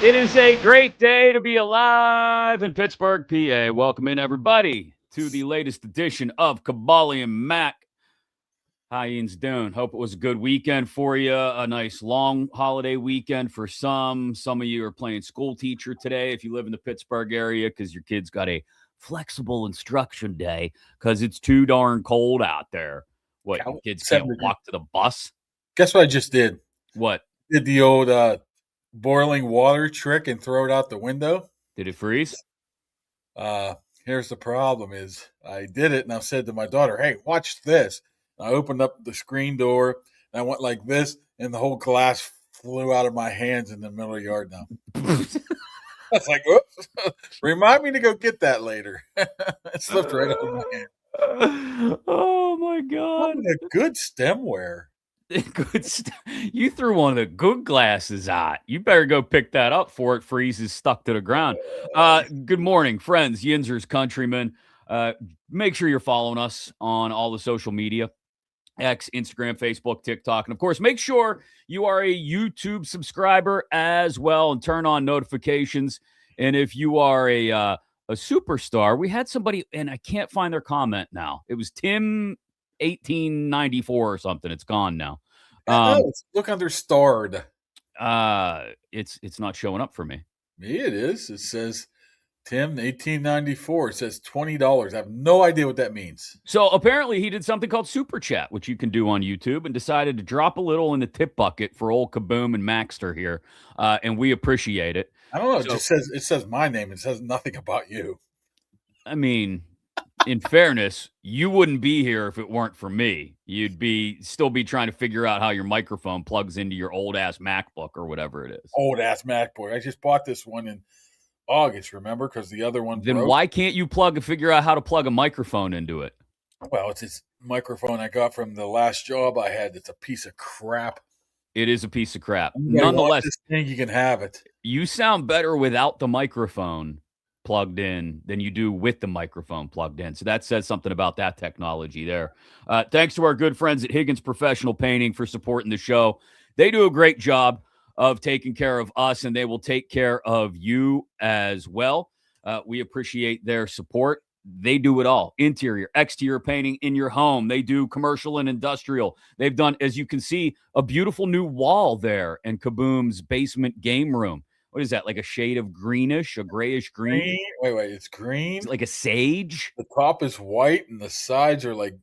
It is a great day to be alive in Pittsburgh, PA. Welcome in, everybody, to the latest edition of Kaboly+Mack. How yous doing? Hope it was a good weekend for you. A nice long holiday weekend for some. Some of you are playing school teacher today if you live in the Pittsburgh area because your kid's got a flexible instruction day because it's too darn cold out there. What, your kids can't walk to the bus? Guess what I just did? What? Did the old boiling water trick and throw it out the window. Did it freeze? Here's the problem is I did it and I said to my daughter, hey, watch this. And I opened up the screen door and I went like this and the whole glass flew out of my hands in the middle of the yard now. I was like, oops, remind me to go get that later. It slipped right out of my hand. Oh, my God. A good stemware. You threw one of the good glasses out. You better go pick that up before it freezes stuck to the ground. Good morning, friends, Yinzers, countrymen. Make sure you're following us on all the social media. X, Instagram, Facebook, TikTok. And of course, make sure you are a YouTube subscriber as well and turn on notifications. And if you are a superstar, we had somebody, and I can't find their comment now. It was Tim 1894 or something. It's gone now. Look under starred. It's not showing up for me. Me, it is. It says Tim 1894. It says $20. I have no idea what that means. So apparently he did something called Super Chat, which you can do on YouTube, and decided to drop a little in the tip bucket for old Kaboom and Maxter here, and we appreciate it. I don't know. It says my name. It says nothing about you. I mean, in fairness, you wouldn't be here if it weren't for me. You'd still be trying to figure out how your microphone plugs into your old ass MacBook or whatever it is. Old ass MacBook. I just bought this one in August, remember? Because the other one Then broke. Why can't you figure out how to plug a microphone into it? Well, it's this microphone I got from the last job I had. It's a piece of crap. It is a piece of crap. Nonetheless, this thing, you can have it. You sound better without the microphone plugged in than you do with the microphone plugged in. So that says something about that technology there. Thanks to our good friends at Higgins Professional Painting for supporting the show. They do a great job of taking care of us, and they will take care of you as well. We appreciate their support. They do it all. Interior, exterior painting in your home. They do commercial and industrial. They've done, as you can see, a beautiful new wall there in Kaboom's basement game room. What is that, like a shade of greenish, a grayish green? Wait, it's green? It's like a sage? The top is white and the sides are like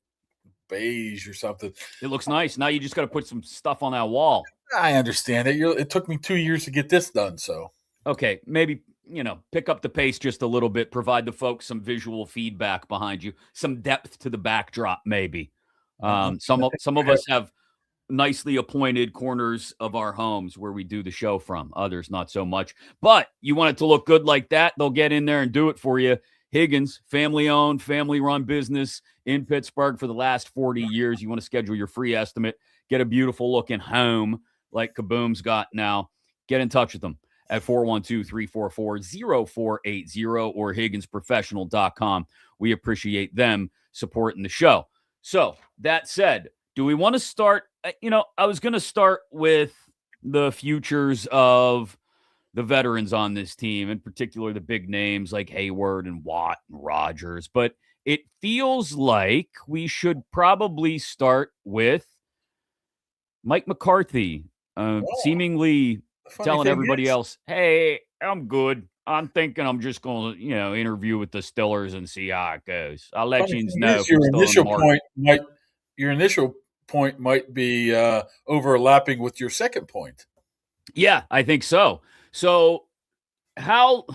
beige or something. It looks nice. Now you just got to put some stuff on that wall. I understand it. It took me 2 years to get this done, so. Okay, maybe, pick up the pace just a little bit, provide the folks some visual feedback behind you, some depth to the backdrop, maybe. Some of us have nicely appointed corners of our homes where we do the show from. Others, not so much. But you want it to look good like that, they'll get in there and do it for you. Higgins, family-owned, family-run business in Pittsburgh for the last 40 years. You want to schedule your free estimate, get a beautiful-looking home like Kaboom's got now. Get in touch with them at 412-344-0480 or HigginsProfessional.com. We appreciate them supporting the show. So, that said, do we want to start? I was going to start with the futures of the veterans on this team, in particular the big names like Heyward and Watt and Rodgers, but it feels like we should probably start with Mike McCarthy, seemingly telling everybody else, hey, I'm good. I'm thinking I'm just going to, interview with the Stillers and see how it goes. I'll let you know. Your initial point might be overlapping with your second point. Yeah, I think so. So how,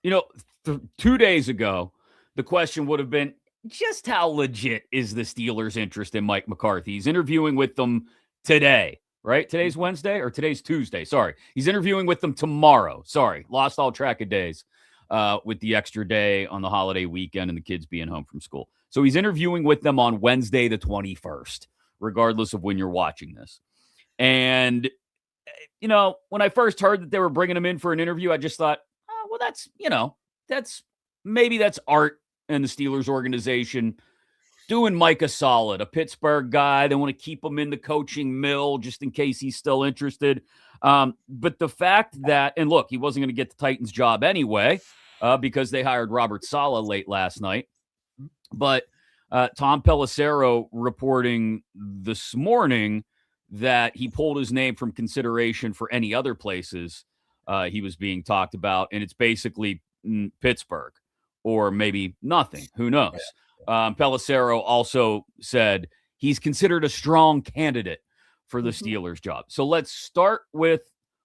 2 days ago, the question would have been, just how legit is the Steelers' interest in Mike McCarthy? He's interviewing with them today, right? Today's Wednesday or today's Tuesday. Sorry. He's interviewing with them tomorrow. Sorry. Lost all track of days with the extra day on the holiday weekend and the kids being home from school. So he's interviewing with them on Wednesday, the 21st, regardless of when you're watching this. And, when I first heard that they were bringing him in for an interview, I just thought, oh, well, that's maybe that's art and the Steelers organization doing Mike a solid, a Pittsburgh guy. They want to keep him in the coaching mill just in case he's still interested. But the fact that, and look, he wasn't going to get the Titans job anyway because they hired Robert Saleh late last night. But Tom Pelissero reporting this morning that he pulled his name from consideration for any other places he was being talked about. And it's basically Pittsburgh or maybe nothing. Who knows? Pelissero also said he's considered a strong candidate for the Steelers job. So let's start with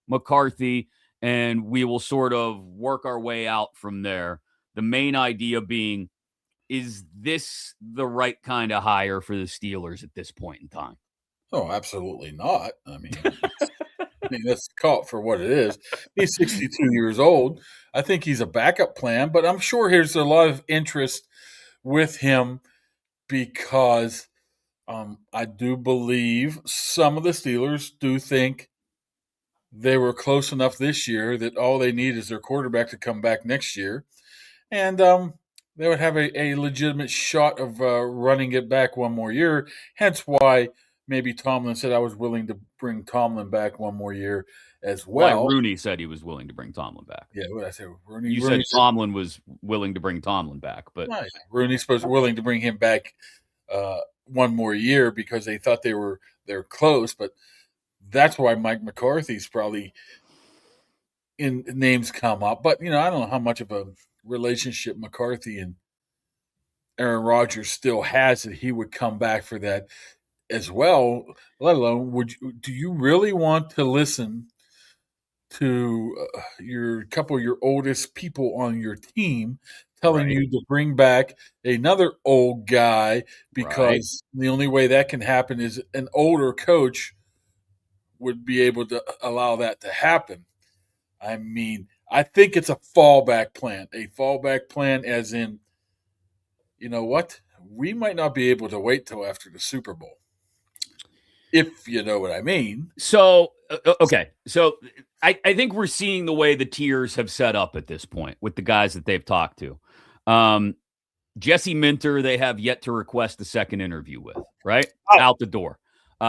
McCarthy, and we will sort of work our way out from there. The main idea being, is this the right kind of hire for the Steelers at this point in time? Oh, absolutely not. I mean, let's call it for what it is. He's 62 years old. I think he's a backup plan, but I'm sure there's a lot of interest with him because I do believe some of the Steelers do think they were close enough this year that all they need is their quarterback to come back next year. And they would have a legitimate shot of running it back one more year. Hence why maybe Tomlin said I was willing to bring Tomlin back one more year as well. Why Rooney said he was willing to bring Tomlin back. Yeah, what I said, You said Tomlin was willing to bring Tomlin back, but right. Rooney's willing to bring him back one more year because they thought they're close. But that's why Mike McCarthy's probably in names come up. But I don't know how much of a relationship McCarthy and Aaron Rodgers still has that he would come back for that as well. Let alone, do you really want to listen to your couple of your oldest people on your team telling you to bring back another old guy because the only way that can happen is an older coach would be able to allow that to happen? I mean, I think it's a fallback plan. A fallback plan as in, you know what? We might not be able to wait till after the Super Bowl. If you know what I mean. So, okay. So I think we're seeing the way the tiers have set up at this point with the guys that they've talked to. Jesse Minter, they have yet to request a second interview with, right? Out the door.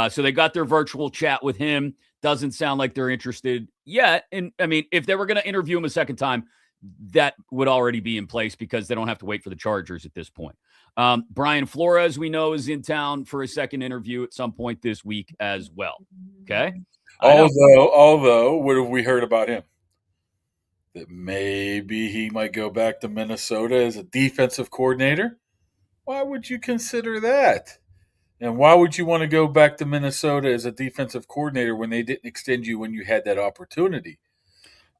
So they got their virtual chat with him. Doesn't sound like they're interested yet. And I mean, if they were going to interview him a second time, that would already be in place because they don't have to wait for the Chargers at this point. Brian Flores, we know, is in town for a second interview at some point this week as well. Okay. Although, what have we heard about him? That maybe he might go back to Minnesota as a defensive coordinator. Why would you consider that? And why would you want to go back to Minnesota as a defensive coordinator when they didn't extend you when you had that opportunity?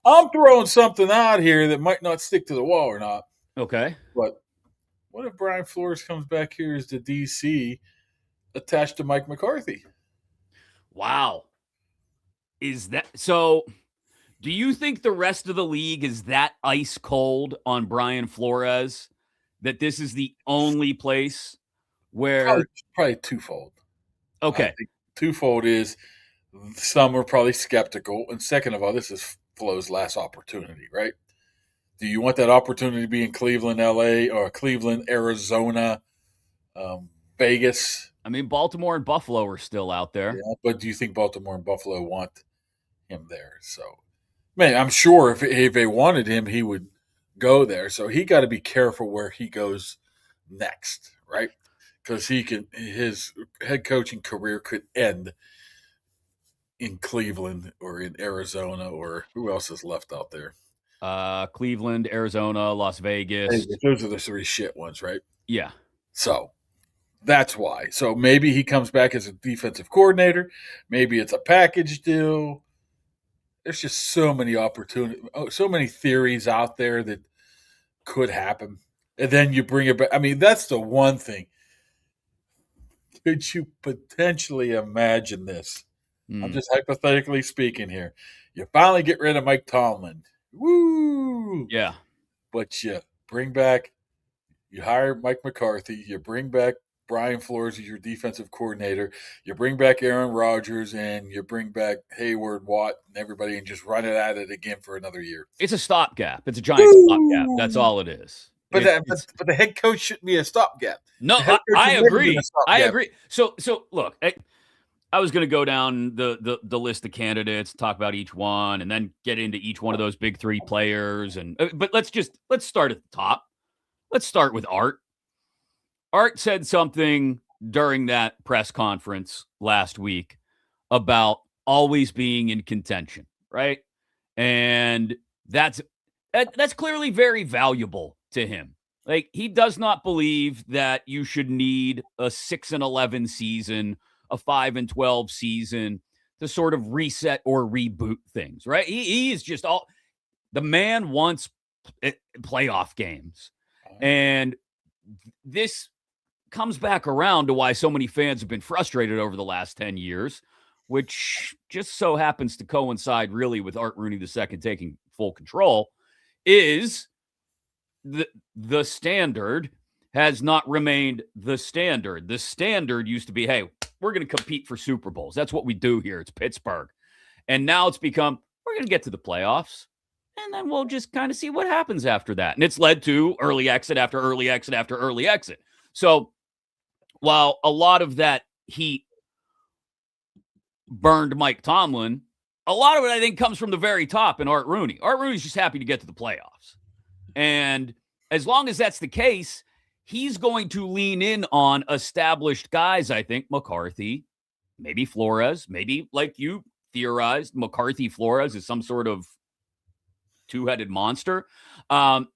I'm throwing something out here that might not stick to the wall or not. Okay. But what if Brian Flores comes back here as the DC attached to Mike McCarthy? Wow. Is that so? Do you think the rest of the league is that ice cold on Brian Flores that this is the only place where probably twofold? Okay. I think twofold is some are probably skeptical, and second of all, this is Flo's last opportunity, right? Do you want that opportunity to be in Cleveland, LA, or Cleveland, Arizona, Vegas? I mean, Baltimore and Buffalo are still out there. Yeah, but do you think Baltimore and Buffalo want him there? So, man, I'm sure if they wanted him, he would go there. So he got to be careful where he goes next, right? Because his head coaching career could end in Cleveland or in Arizona, or who else is left out there? Cleveland, Arizona, Las Vegas. Those are the three shit ones, right? Yeah. So that's why. So maybe he comes back as a defensive coordinator. Maybe it's a package deal. There's just so many opportunities, so many theories out there that could happen. And then you bring it back. I mean, that's the one thing. Could you potentially imagine this? I'm just hypothetically speaking here. You finally get rid of Mike Tomlin. Woo! Yeah. But you hire Mike McCarthy, you bring back Brian Flores as your defensive coordinator, you bring back Aaron Rodgers, and you bring back Heyward, Watt, and everybody, and just run it at it again for another year. It's a stopgap. It's a giant stopgap. That's all it is. But the head coach shouldn't be a stopgap. No, I agree. I agree. So look, I was going to go down the list of candidates, talk about each one, and then get into each one of those big three players. But let's start at the top. Let's start with Art. Art said something during that press conference last week about always being in contention, right? And that's clearly very valuable to him. Like, he does not believe that you should need a 6-11 season, a 5-12 season to sort of reset or reboot things, right? He is just the man wants playoff games. And this comes back around to why so many fans have been frustrated over the last 10 years, which just so happens to coincide really with Art Rooney II taking full control, is the standard has not remained the standard. The standard used to be, hey, we're going to compete for Super Bowls. That's what we do here. It's Pittsburgh. And now it's become, we're going to get to the playoffs, and then we'll just kind of see what happens after that. And it's led to early exit after early exit after early exit. So while a lot of that heat burned Mike Tomlin, a lot of it, I think, comes from the very top in Art Rooney. Art Rooney's just happy to get to the playoffs. And as long as that's the case, he's going to lean in on established guys, I think. McCarthy, maybe Flores, maybe, like you theorized, McCarthy Flores is some sort of two-headed monster.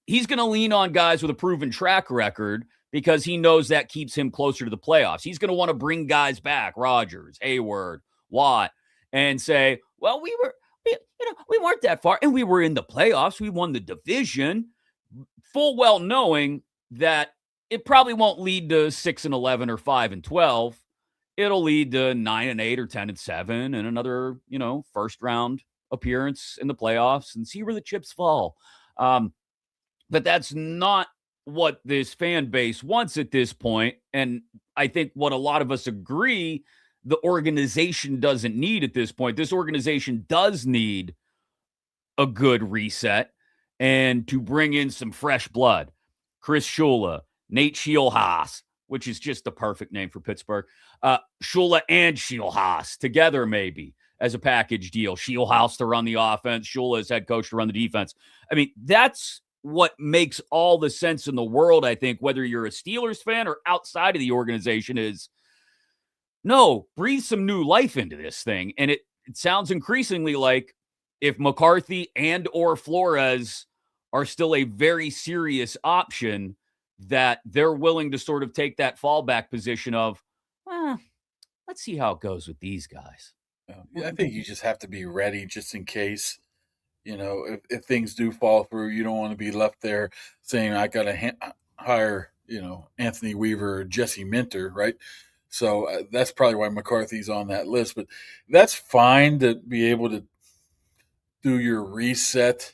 He's going to lean on guys with a proven track record because he knows that keeps him closer to the playoffs. He's going to want to bring guys back, Rodgers, Heyward, Watt, and say, well, we weren't that far, and we were in the playoffs. We won the division, full well knowing that it probably won't lead to 6-11 or 5-12. It'll lead to 9-8 or 10-7 and another, first round appearance in the playoffs and see where the chips fall. But that's not what this fan base wants at this point. And I think what a lot of us agree the organization doesn't need at this point. This organization does need a good reset and to bring in some fresh blood. Chris Shula, Nate Scheelhaase, which is just the perfect name for Pittsburgh. Shula and Scheelhaase together maybe as a package deal. Scheelhaase to run the offense, Shula as head coach to run the defense. I mean, that's what makes all the sense in the world, I think, whether you're a Steelers fan or outside of the organization, is no, breathe some new life into this thing. And it sounds increasingly like if McCarthy and or Flores are still a very serious option, that they're willing to sort of take that fallback position of, let's see how it goes with these guys. I think you just have to be ready just in case, if things do fall through, you don't want to be left there saying, I got to hire, Anthony Weaver or Jesse Minter, right? So that's probably why McCarthy's on that list. But that's fine to be able to do your reset.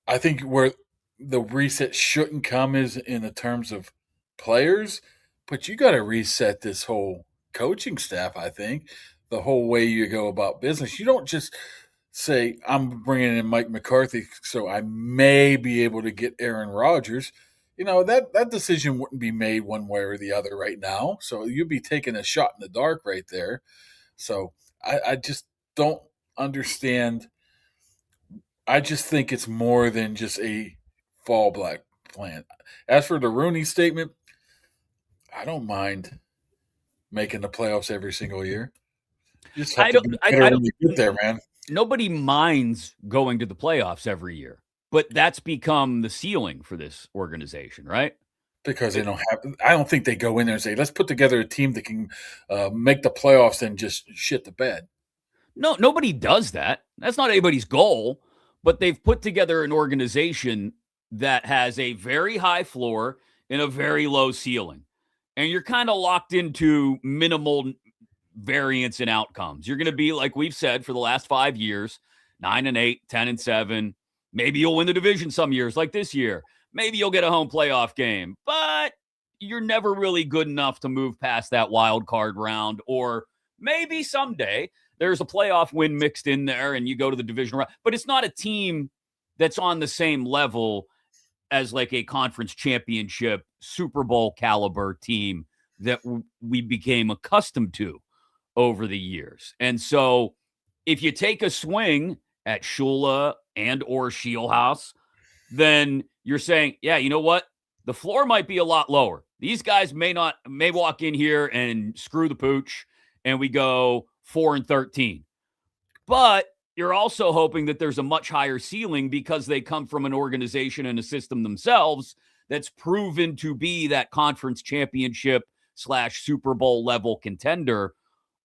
I think where the reset shouldn't come is in the terms of players, but you got to reset this whole coaching staff, I think, the whole way you go about business. You don't just say, I'm bringing in Mike McCarthy so I may be able to get Aaron Rodgers. That decision wouldn't be made one way or the other right now. So you'd be taking a shot in the dark right there. So I just don't understand. I just think it's more than just a fallback plan. As for the Rooney statement, I don't mind making the playoffs every single year. You just have to be better when you get there, man. Nobody minds going to the playoffs every year, but that's become the ceiling for this organization, right? Because I don't think they go in there and say, let's put together a team that can make the playoffs and just shit the bed. No, nobody does that. That's not anybody's goal, but they've put together an organization that has a very high floor and a very low ceiling. And you're kind of locked into minimal variance in outcomes. You're going to be, like we've said for the last 5 years, 9-8, 10-7. Maybe you'll win the division some years, like this year. Maybe you'll get a home playoff game, but you're never really good enough to move past that wild card round. Or maybe someday there's a playoff win mixed in there and you go to the division round. But it's not a team that's on the same level as like a conference championship, Super Bowl caliber team that we became accustomed to over the years. And so if you take a swing at Shula and or Scheelhaase, then you're saying, yeah, you know what? The floor might be a lot lower. These guys may walk in here and screw the pooch and we go 4-13. But you're also hoping that there's a much higher ceiling because they come from an organization and a system themselves that's proven to be that conference championship / Super Bowl level contender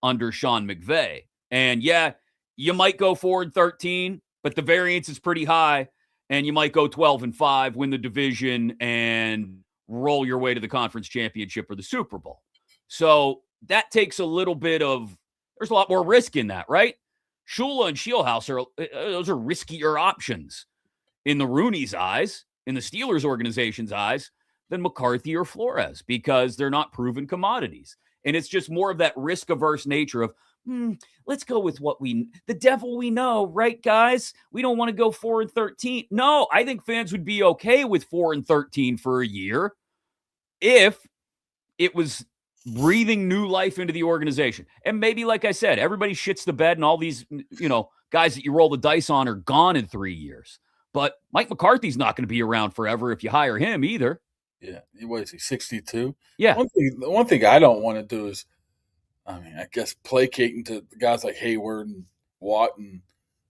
under Sean McVay. And yeah, you might go 4-13, but the variance is pretty high. And you might go 12-5, win the division, and roll your way to the conference championship or the Super Bowl. So that takes a little bit of, there's a lot more risk in that, right? Shula and Scheelhaase those are riskier options in the Rooney's eyes, in the Steelers organization's eyes, than McCarthy or Flores because they're not proven commodities. And it's just more of that risk-averse nature of, let's go with the devil we know, right, guys? We don't want to go 4-13. No, I think fans would be okay with 4-13 for a year if it was breathing new life into the organization. And maybe, like I said, everybody shits the bed and all these, guys that you roll the dice on are gone in 3 years. But Mike McCarthy's not going to be around forever if you hire him either. Yeah. What is he, 62? Yeah. One thing I don't want to do is, I guess placating to guys like Heyward and Watt and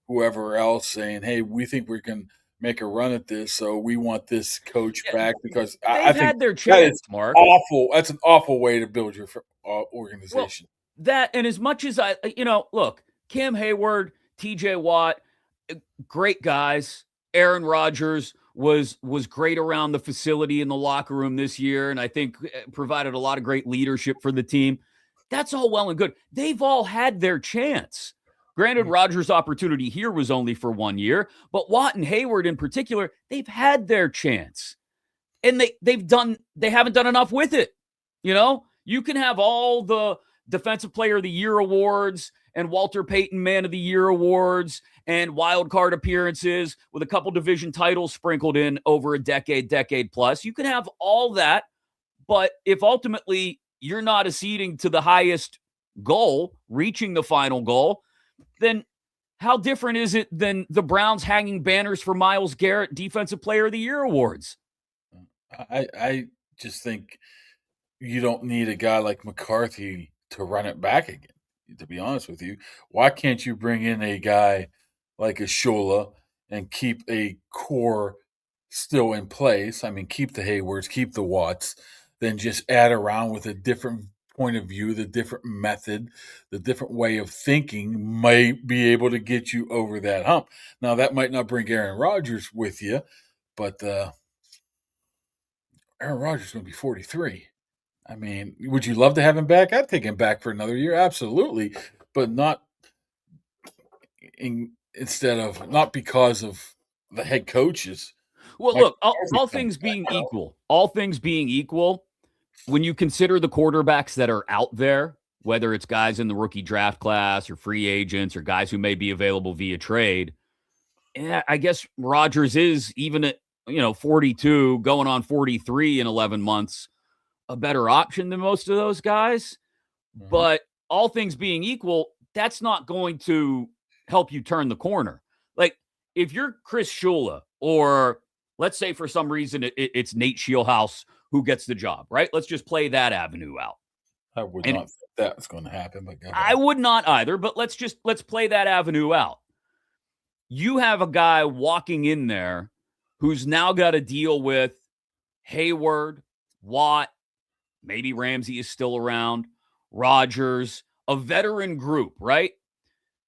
whoever else saying, hey, we think we can make a run at this, so we want this coach back because I think had their chance, Mark. Awful. That's an awful way to build your organization. Well, that, and as much as look, Cam Heyward, TJ Watt, great guys. Aaron Rodgers was great around the facility in the locker room this year, and I think provided a lot of great leadership for the team. That's all well and good. They've all had their chance. Granted, Rodgers' opportunity here was only for 1 year, but Watt and Heyward in particular, they've had their chance. And they haven't done enough with it. You can have all the Defensive Player of the Year awards and Walter Payton Man of the Year awards and wild card appearances with a couple division titles sprinkled in over a decade plus. You can have all that, but if ultimately you're not acceding to the highest goal, reaching the final goal, then how different is it than the Browns hanging banners for Myles Garrett Defensive Player of the Year awards? I just think you don't need a guy like McCarthy to run it back again, to be honest with you. Why can't you bring in a guy like a Shula and keep a core still in place? Keep the Heywards, keep the Watts, then just add around with a different point of view, the different method, the different way of thinking might be able to get you over that hump. Now, that might not bring Aaron Rodgers with you, but Aaron Rodgers is going to be 43. Would you love to have him back? I'd take him back for another year, absolutely, but not not because of the head coaches. Well, look, all things being equal, when you consider the quarterbacks that are out there, whether it's guys in the rookie draft class or free agents or guys who may be available via trade, I guess Rodgers is, even at 42, going on 43 in 11 months, a better option than most of those guys. Mm-hmm. But all things being equal, that's not going to help you turn the corner. Like, if you're Chris Shula, or let's say for some reason it's Nate Scheelhaase who gets the job, right? Let's just play that avenue out. I would not think that's going to happen. But I would not either, but let's play that avenue out. You have a guy walking in there who's now got to deal with Heyward, Watt, maybe Ramsey is still around, Rodgers, a veteran group, right?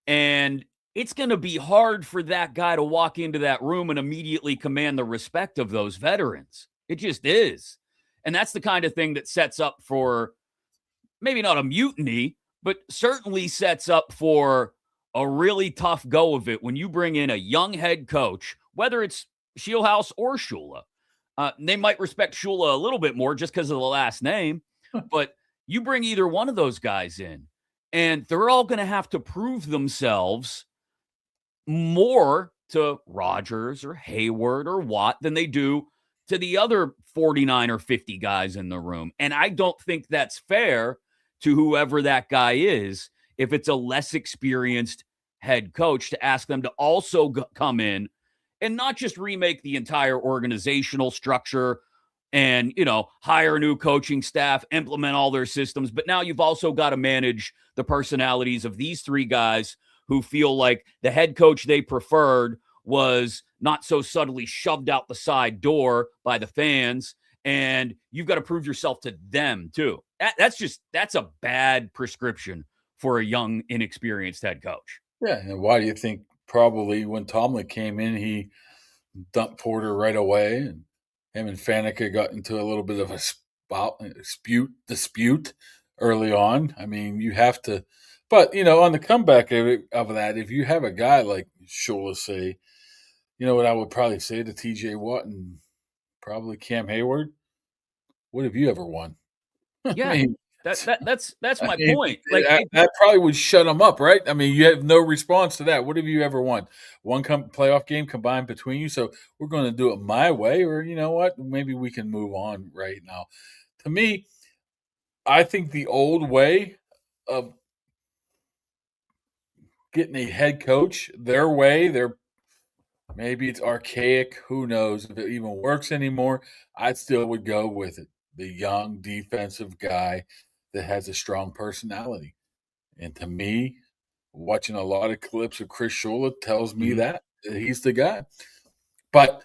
And it's going to be hard for that guy to walk into that room and immediately command the respect of those veterans. It just is. And that's the kind of thing that sets up for maybe not a mutiny, but certainly sets up for a really tough go of it when you bring in a young head coach, whether it's Scheelhaase or Shula. They might respect Shula a little bit more just because of the last name, but you bring either one of those guys in, and they're all going to have to prove themselves more to Rodgers or Heyward or Watt than they do to the other 49 or 50 guys in the room. And I don't think that's fair to whoever that guy is if it's a less experienced head coach to ask them to also come in and not just remake the entire organizational structure and, hire a new coaching staff, implement all their systems. But now you've also got to manage the personalities of these three guys who feel like the head coach they preferred was not so subtly shoved out the side door by the fans. And you've got to prove yourself to them too. That's a bad prescription for a young, inexperienced head coach. Yeah. And why do you think probably when Tomlin came in, he dumped Porter right away, and him and Faneca got into a little bit of a dispute early on. I mean, you have to, but on the comeback of that, if you have a guy like Scheelhaase, you know what I would probably say to TJ Watt and probably Cam Heyward? What have you ever won? Yeah, I mean, that's my point. Like that probably would shut them up, right? I mean, you have no response to that. What have you ever won? One playoff game combined between you. So we're going to do it my way, or you know what? Maybe we can move on right now. To me, I think the old way of getting a head coach, their way, maybe it's archaic. Who knows if it even works anymore? I still would go with it. The young defensive guy that has a strong personality. And to me, watching a lot of clips of Chris Shula tells me that he's the guy. But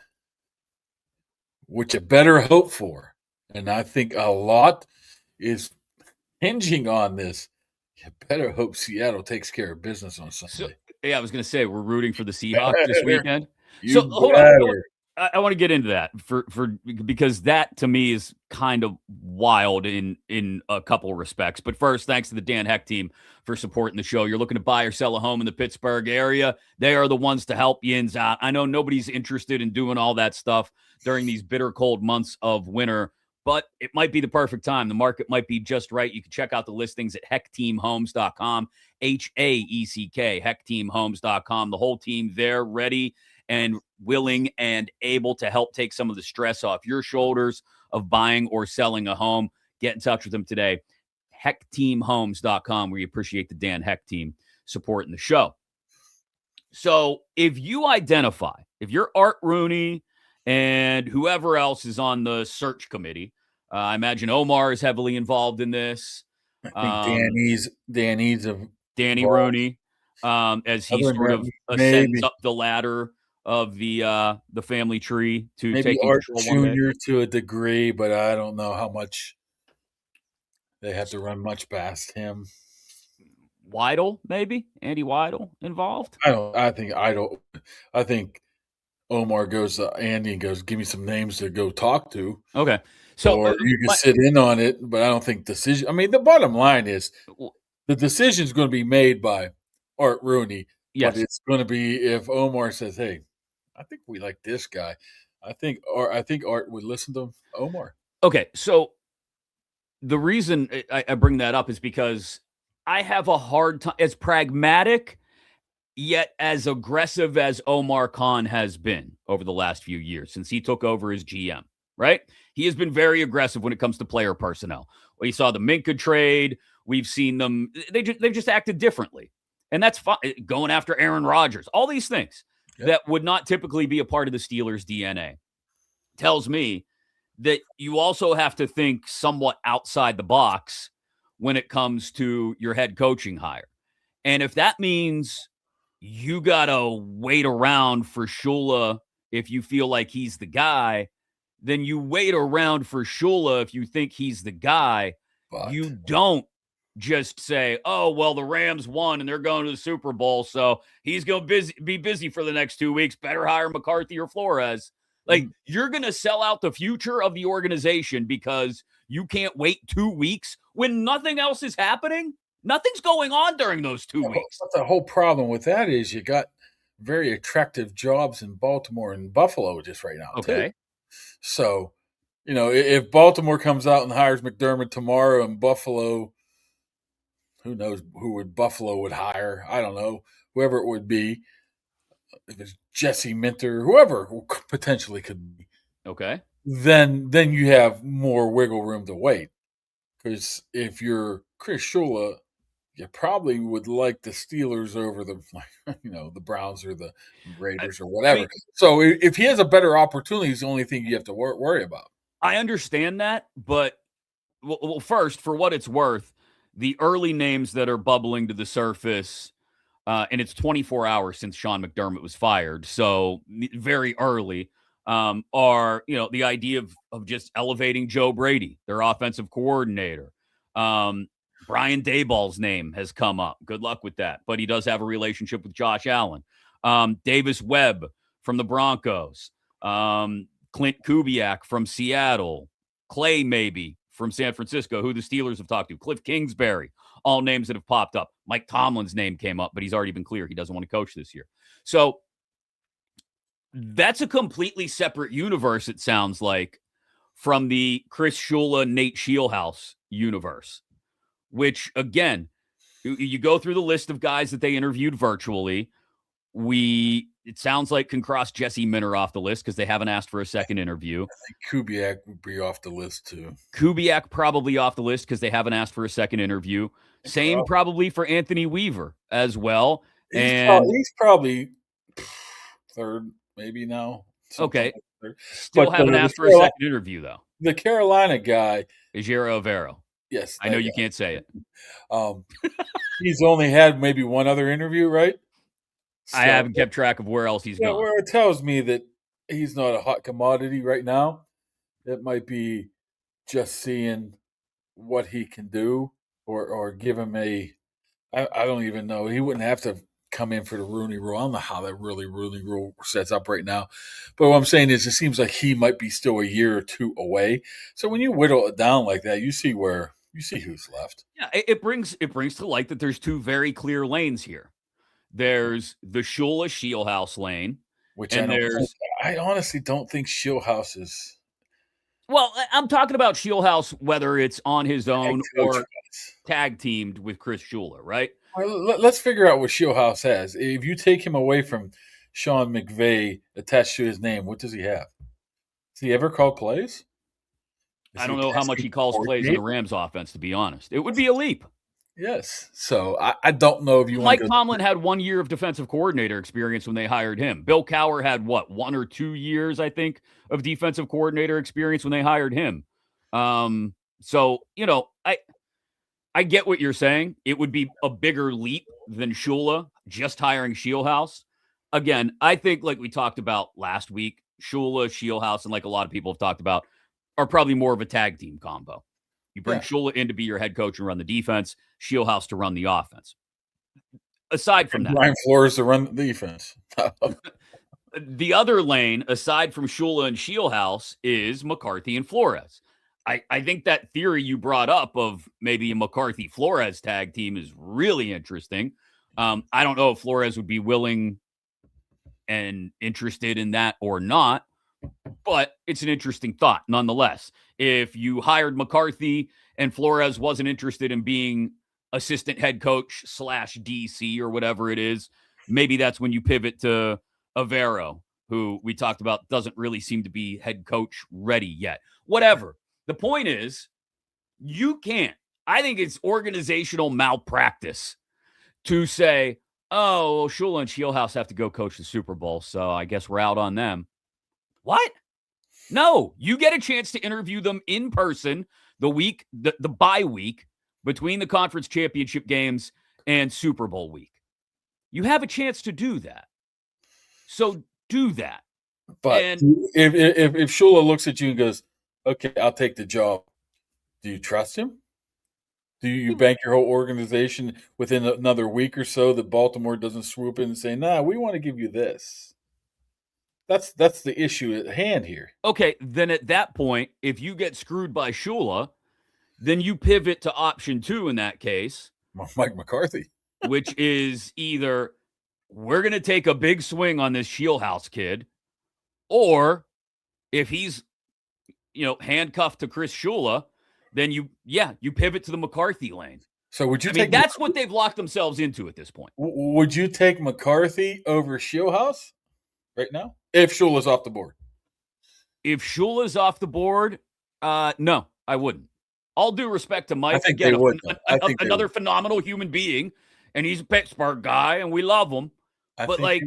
what you better hope for, and I think a lot is hinging on this, you better hope Seattle takes care of business on Sunday. I was going to say we're rooting for the Seahawks this weekend. Hold on. I want to get into that because that to me is kind of wild in a couple of respects. But first, thanks to the Dan Heck team for supporting the show. You're looking to buy or sell a home in the Pittsburgh area. They are the ones to help you ins out. I know nobody's interested in doing all that stuff during these bitter cold months of winter, but it might be the perfect time. The market might be just right. You can check out the listings at heckteamhomes.com, HAECK, heckteamhomes.com. The whole team there ready and willing and able to help take some of the stress off your shoulders of buying or selling a home. Get in touch with them today. HeckTeamHomes.com, where you appreciate the Dan Heck team supporting the show. So if you're Art Rooney and whoever else is on the search committee, I imagine Omar is heavily involved in this. I think Danny Rooney, as he sort of ascends up the ladder of the family tree to maybe taking Art control Jr. to a degree, but I don't know how much they have to run much past him. Weidel, maybe Andy Weidel involved. I think Omar goes to Andy and goes, "Give me some names to go talk to." Okay, so or you can sit in on it, but I don't think decision. I mean, the bottom line is the decision is going to be made by Art Rooney. Yes, but it's going to be if Omar says, "Hey, I think we like this guy." I think Art would listen to Omar. Okay, so the reason I bring that up is because I have a hard time. As pragmatic, yet as aggressive as Omar Khan has been over the last few years since he took over as GM, right? He has been very aggressive when it comes to player personnel. We saw the Minka trade. We've seen them. They've just acted differently. And that's fine. Going after Aaron Rodgers. All these things that would not typically be a part of the Steelers' DNA tells me that you also have to think somewhat outside the box when it comes to your head coaching hire. And if that means you got to wait around for Shula if you feel like he's the guy, then you wait around for Shula if you think he's the guy. But you don't just say, oh, well, the Rams won and they're going to the Super Bowl, so he's going to be busy for the next 2 weeks. Better hire McCarthy or Flores. Like, you're going to sell out the future of the organization because you can't wait 2 weeks when nothing else is happening? Nothing's going on during those 2 weeks. But the whole problem with that is you got very attractive jobs in Baltimore and Buffalo just right now, too. So, if Baltimore comes out and hires McDermott tomorrow and Buffalo, who knows who Buffalo would hire? I don't know. Whoever it would be. If it's Jesse Minter, whoever potentially could be. Okay. then you have more wiggle room to wait. Because if you're Chris Shula, you probably would like the Steelers over the the Browns or the Raiders or I mean, whatever. So if he has a better opportunity, it's the only thing you have to worry about. I understand that, but well, first, for what it's worth, the early names that are bubbling to the surface, and it's 24 hours since Sean McDermott was fired, so very early, are the idea of just elevating Joe Brady, their offensive coordinator. Brian Daboll's name has come up. Good luck with that, but he does have a relationship with Josh Allen. Davis Webb from the Broncos. Clint Kubiak from Seattle. Clay maybe from San Francisco, who the Steelers have talked to. Cliff Kingsbury, all names that have popped up. Mike Tomlin's name came up, but he's already been clear he doesn't want to coach this year. So that's a completely separate universe, it sounds like, from the Chris Shula, Nate Scheelhaase universe, which, again, you go through the list of guys that they interviewed virtually. It sounds like can cross Jesse Minter off the list because they haven't asked for a second interview. I think Kubiak would be off the list too. Kubiak probably off the list because they haven't asked for a second interview. Same probably for Anthony Weaver as well. He's probably third, maybe now. Okay. Like still haven't asked for a second interview, though. The Carolina guy is Ejiro Evero. Yes. I know you can't say it. He's only had maybe one other interview, right? So, I haven't kept track of where else he's gone. Where it tells me that he's not a hot commodity right now. It might be just seeing what he can do or give him I don't even know. He wouldn't have to come in for the Rooney Rule. I don't know how that Rooney Rule sets up right now. But what I'm saying is it seems like he might be still a year or two away. So when you whittle it down like that, you see who's left. Yeah, it brings to light that there's two very clear lanes here. There's the Shula Scheelhaase lane, which I honestly don't think Scheelhaase is. Well, I'm talking about Scheelhaase, whether it's on his own or tag teamed with Chris Shula, right? Let's figure out what Scheelhaase has. If you take him away from Sean McVay attached to his name, what does he have? Has he ever called plays? I don't know how much he calls plays in the Rams offense, to be honest. It would be a leap. Yes. So I don't know if you Mike Tomlin had 1 year of defensive coordinator experience when they hired him. Bill Cowher had 1 or 2 years, I think, of defensive coordinator experience when they hired him. So, I get what you're saying. It would be a bigger leap than Shula just hiring Scheelhaase. Again, I think like we talked about last week, Shula, Scheelhaase, and like a lot of people have talked about, are probably more of a tag team combo. You bring Shula in to be your head coach and run the defense, Scheelhaase to run the offense. Aside from that, Brian Flores to run the defense. The other lane, aside from Shula and Scheelhaase, is McCarthy and Flores. I think that theory you brought up of maybe a McCarthy-Flores tag team is really interesting. I don't know if Flores would be willing and interested in that or not, but it's an interesting thought nonetheless. If you hired McCarthy and Flores wasn't interested in being assistant head coach / DC or whatever it is, maybe that's when you pivot to Evero, who we talked about doesn't really seem to be head coach ready yet. Whatever. The point is, you can't. I think it's organizational malpractice to say, oh, Shula and Scheelhaase have to go coach the Super Bowl, so I guess we're out on them. What? No, you get a chance to interview them in person the bye week between the conference championship games and Super Bowl week. You have a chance to do that. So do that. But if Shula looks at you and goes, okay, I'll take the job, do you trust him? Do you bank your whole organization within another week or so that Baltimore doesn't swoop in and say, nah, we want to give you this? That's the issue at hand here. Okay, then at that point, if you get screwed by Shula, then you pivot to option 2 in that case. Mike McCarthy. Which is either we're going to take a big swing on this Scheelhaase kid, or if he's handcuffed to Chris Shula, then you pivot to the McCarthy lane. So would you that's what they've locked themselves into at this point. Would you take McCarthy over Scheelhaase right now if Shula's off the board? If Shula's off the board, no, I wouldn't. All due respect to Mike, I think again, they would. another phenomenal human being, and he's a Pittsburgh guy, and we love him. But I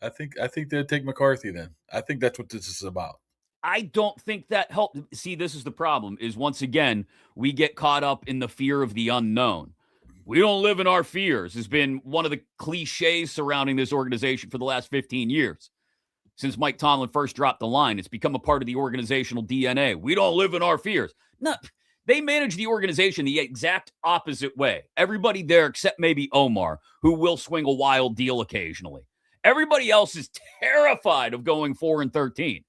think they'd take McCarthy then. I think that's what this is about. I don't think that helped. See, this is the problem, is once again, we get caught up in the fear of the unknown. We don't live in our fears has been one of the cliches surrounding this organization for the last 15 years. Since Mike Tomlin first dropped the line, it's become a part of the organizational DNA. We don't live in our fears. No, they manage the organization the exact opposite way. Everybody there, except maybe Omar, who will swing a wild deal occasionally. Everybody else is terrified of going 4-13.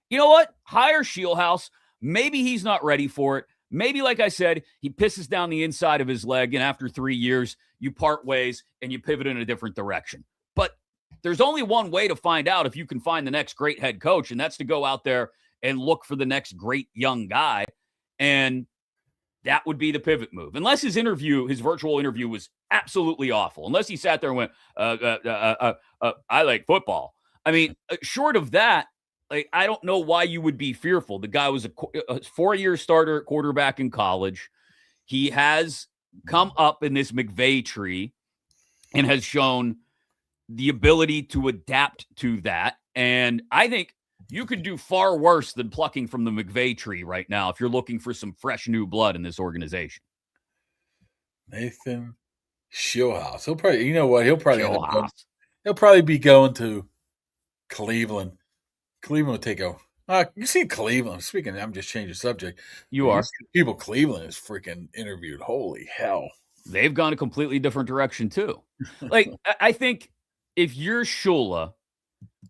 You know what? Hire Scheelhaase. Maybe he's not ready for it. Maybe, like I said, he pisses down the inside of his leg, and after 3 years, you part ways and you pivot in a different direction. But there's only one way to find out if you can find the next great head coach, and that's to go out there and look for the next great young guy. And that would be the pivot move. Unless his virtual interview was absolutely awful. Unless he sat there and went, I like football. I mean, short of that, like, I don't know why you would be fearful. The guy was a 4-year starter at quarterback in college. He has come up in this McVay tree and has shown the ability to adapt to that. And I think you could do far worse than plucking from the McVay tree right now if you're looking for some fresh new blood in this organization. Nathan Scheelhaase. He'll probably, you know what? He'll probably be going to Cleveland. Cleveland will take a. You see Cleveland. Speaking, I'm just changing the subject. You are. People Cleveland is freaking interviewed. Holy hell. They've gone a completely different direction too. Like, I think if you're Shula,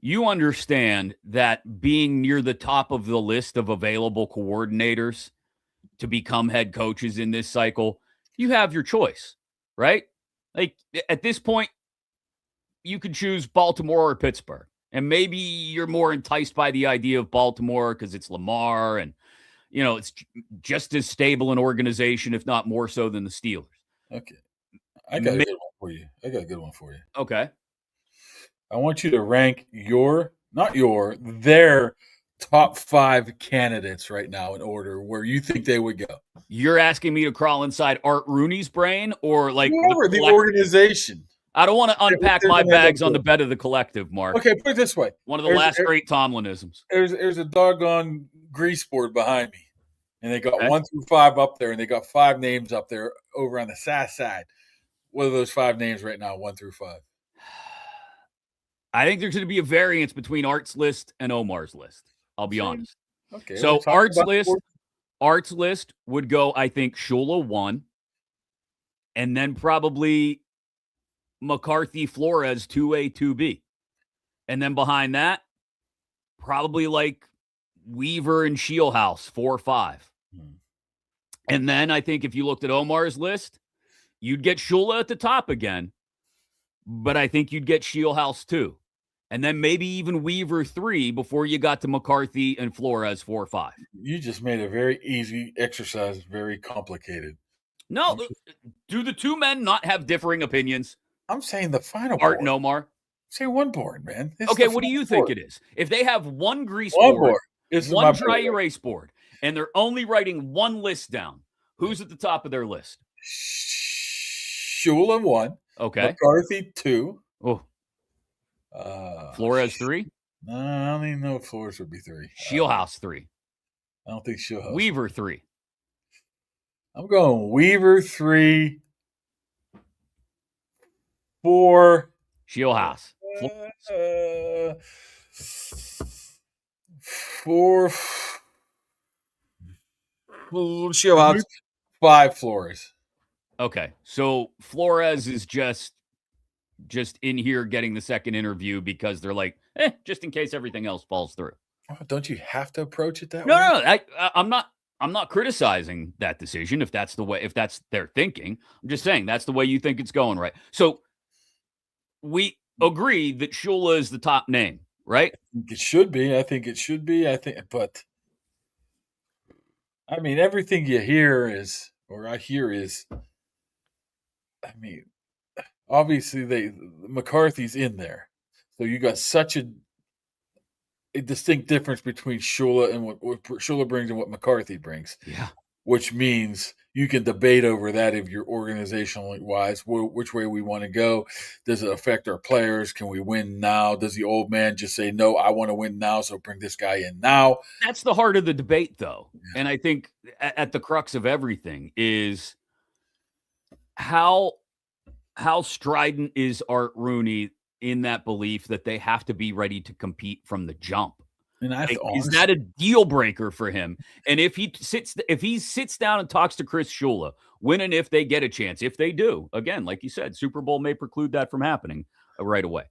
you understand that being near the top of the list of available coordinators to become head coaches in this cycle, you have your choice, right? Like, at this point, you could choose Baltimore or Pittsburgh. And maybe you're more enticed by the idea of Baltimore because it's Lamar and, you know, it's just as stable an organization, if not more so than the Steelers. Okay. I got a good one for you. Okay. I want you to rank their top 5 candidates right now in order where you think they would go. You're asking me to crawl inside Art Rooney's brain or like the organization? I don't want to unpack my bags on the bed of the collective, Mark. Okay, put it this way. One of the last great Tomlinisms. There's a doggone grease board behind me. And they got 1 through 5 up there, and they got 5 names up there over on the south side. What are those 5 names right now, 1 through 5? I think there's going to be a variance between Art's list and Omar's list. I'll be honest. Okay. So Art's list would go, I think, Shula 1, and then probably McCarthy, Flores, 2A, 2B. And then behind that, probably like Weaver and Scheelhaase, 4, 5. And then I think if you looked at Omar's list, you'd get Shula at the top again. But I think you'd get Scheelhaase 2. And then maybe even Weaver 3 before you got to McCarthy and Flores 4, 5. You just made a very easy exercise very complicated. No, do the 2 men not have differing opinions? I'm saying the final Art and Omar. Say one board, man. Okay, what do you think it is? If they have one grease board, one dry erase board, and they're only writing one list down, who's at the top of their list? Shula 1. Okay. McCarthy 2. Oh. Flores 3? No, I don't even know if Flores would be 3. Scheelhaase 3. I don't think Scheelhaase. Weaver 3. I'm going Weaver 3. 4. Scheelhaase. 4. Scheelhaase. 5 Flores. Okay, so Flores is just in here getting the second interview because they're like, just in case everything else falls through. Oh, don't you have to approach it that way? No. I'm not criticizing that decision if that's their thinking. I'm just saying that's the way you think it's going, right? So we agree that Shula is the top name, right? It should be. I think it should be. But I mean, everything you hear is, or I hear is, I mean, obviously McCarthy's in there. So you got such a a distinct difference between Shula and what Shula brings and what McCarthy brings. Yeah. Which means you can debate over that if you're organizationally wise, which way we want to go. Does it affect our players? Can we win now? Does the old man just say, no, I want to win now, so bring this guy in now? That's the heart of the debate, though. Yeah. And I think at the crux of everything is how strident is Art Rooney in that belief that they have to be ready to compete from the jump. And is that a deal breaker for him? And if he sits down and talks to Chris Shula, when and if they get a chance, if they do, again, like you said, Super Bowl may preclude that from happening right away.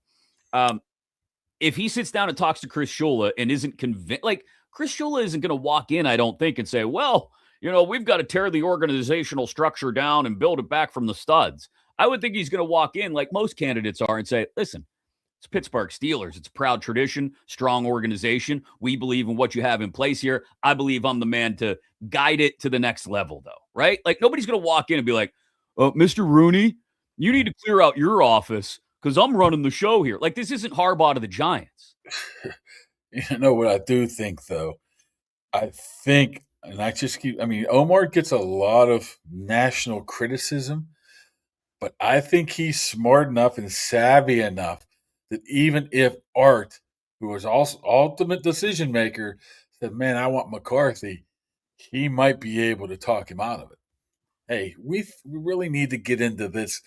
If he sits down and talks to Chris Shula and isn't convinced, like Chris Shula isn't going to walk in, I don't think, and say, well, we've got to tear the organizational structure down and build it back from the studs. I would think he's going to walk in like most candidates are and say, listen, it's Pittsburgh Steelers. It's a proud tradition, strong organization. We believe in what you have in place here. I believe I'm the man to guide it to the next level, though, right? Like, nobody's going to walk in and be like, Mr. Rooney, you need to clear out your office because I'm running the show here. Like, this isn't Harbaugh to the Giants. You know what I do think, though? I think, and Omar gets a lot of national criticism, but I think he's smart enough and savvy enough that even if Art, who was also ultimate decision maker, said, man, I want McCarthy, he might be able to talk him out of it. Hey, we really need to get into this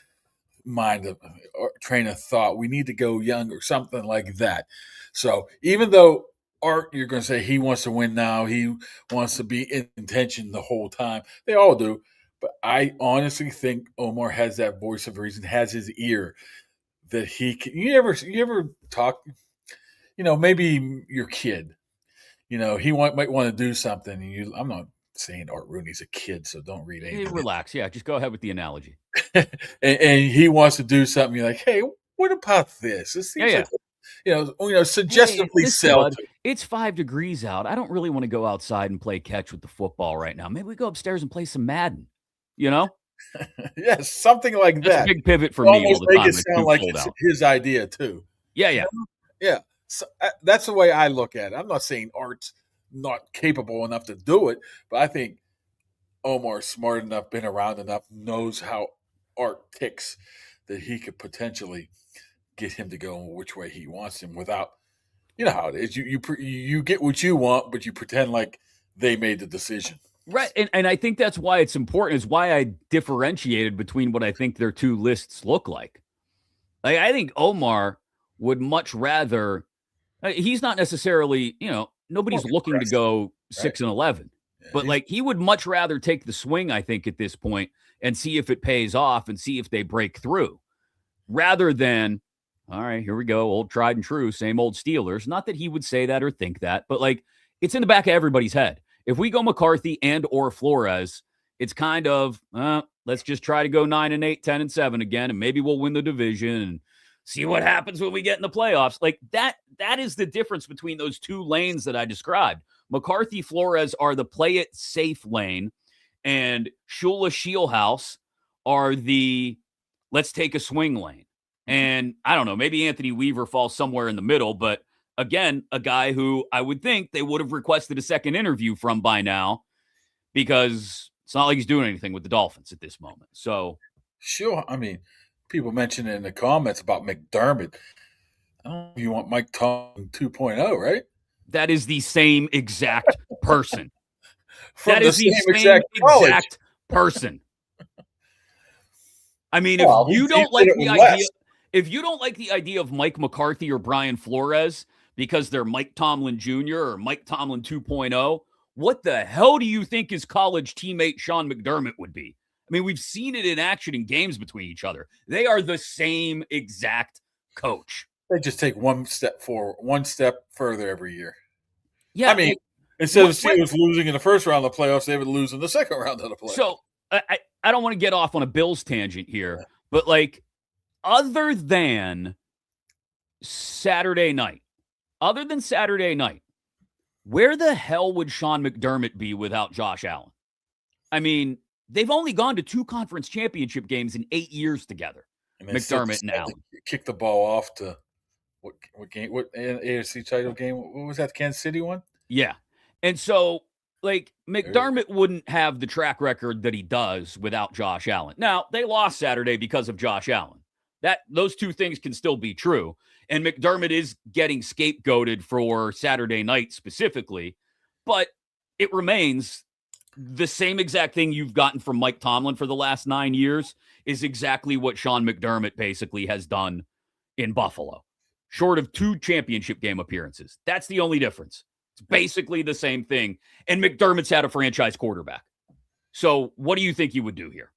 train of thought. We need to go young or something like that. So even though Art, you're going to say he wants to win now, he wants to be in contention the whole time. They all do. But I honestly think Omar has that voice of reason, has his ear that he can. You ever talk, maybe your kid, he might want to do something. And I'm not saying Art Rooney's a kid, so don't read anything. Relax. Yeah, just go ahead with the analogy. and he wants to do something. You're like, hey, what about this? This seems like, suggestively sell. It's 5 degrees out. I don't really want to go outside and play catch with the football right now. Maybe we go upstairs and play some Madden, Yes, something like that. That's a big pivot for me all the time. Make it sound like it's his idea, too. Yeah. Yeah. So, that's the way I look at it. I'm not saying Art's not capable enough to do it, but I think Omar's smart enough, been around enough, knows how Art ticks that he could potentially get him to go which way he wants him without, how it is. You get what you want, but you pretend like they made the decision. Right. And I think that's why it's important, is why I differentiated between what I think their two lists look like. Like, I think Omar would much rather, he's not necessarily, nobody's looking to go 6-11, but like he would much rather take the swing, I think, at this point and see if it pays off and see if they break through rather than, all right, here we go. Old tried and true, same old Steelers. Not that he would say that or think that, but like it's in the back of everybody's head. If we go McCarthy and or Flores, it's kind of, let's just try to go 9-8, 10-7 again, and maybe we'll win the division and see what happens when we get in the playoffs. Like that is the difference between those two lanes that I described. McCarthy, Flores are the play it safe lane, and Shula, Scheelhaase are the let's take a swing lane. And I don't know, maybe Anthony Weaver falls somewhere in the middle, but again, a guy who I would think they would have requested a second interview from by now, because it's not like he's doing anything with the Dolphins at this moment. So, sure. People mentioned in the comments about McDermott. I don't know if you want Mike Tomlin 2.0, right? That is the same exact person. That is the same exact person. If you don't like the idea, if you don't like the idea of Mike McCarthy or Brian Flores because they're Mike Tomlin Jr. or Mike Tomlin 2.0, what the hell do you think his college teammate Sean McDermott would be? We've seen it in action in games between each other. They are the same exact coach. They just take one step forward, one step further every year. Yeah. Instead of Steelers losing in the first round of the playoffs, they would lose in the second round of the playoffs. So I don't want to get off on a Bills tangent here, but like other than Saturday night, where the hell would Sean McDermott be without Josh Allen? They've only gone to 2 conference championship games in 8 years together. McDermott and Allen kick the ball off to What game? What AFC title game? What was that? The Kansas City one? Yeah. And so, like, McDermott wouldn't have the track record that he does without Josh Allen. Now, they lost Saturday because of Josh Allen. Those two things can still be true. And McDermott is getting scapegoated for Saturday night specifically, but it remains the same exact thing you've gotten from Mike Tomlin for the last 9 years is exactly what Sean McDermott basically has done in Buffalo, short of 2 championship game appearances. That's the only difference. It's basically the same thing. And McDermott's had a franchise quarterback. So what do you think you would do here?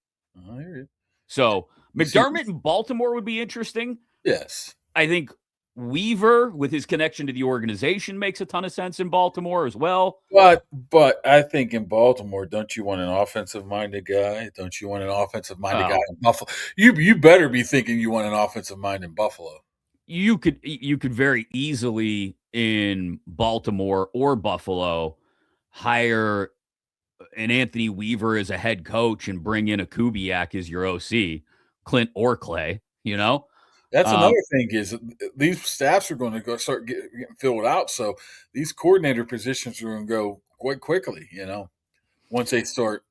I hear you. So McDermott in Baltimore would be interesting. Yes. I think Weaver, with his connection to the organization, makes a ton of sense in Baltimore as well. But I think in Baltimore, don't you want an offensive-minded guy? Don't you want an offensive-minded guy in Buffalo? You better be thinking you want an offensive mind in Buffalo. You could very easily in Baltimore or Buffalo hire an Anthony Weaver as a head coach and bring in a Kubiak as your OC, Clint or Clay, you know? That's another thing is these staffs are going to start getting filled out. So these coordinator positions are going to go quite quickly, once they start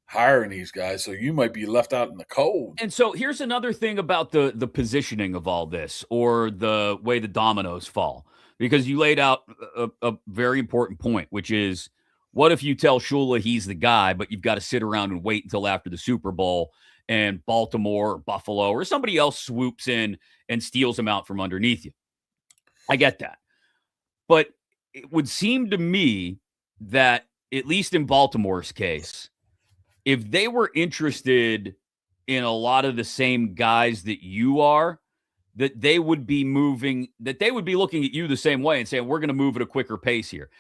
hiring these guys. So you might be left out in the cold. And so here's another thing about the positioning of all this, or the way the dominoes fall, because you laid out a very important point, which is, what if you tell Shula he's the guy, but you've got to sit around and wait until after the Super Bowl and Baltimore or Buffalo or somebody else swoops in and steals him out from underneath you? I get that. But it would seem to me that, at least in Baltimore's case, if they were interested in a lot of the same guys that you are, that they would be looking at you the same way and saying, we're going to move at a quicker pace here.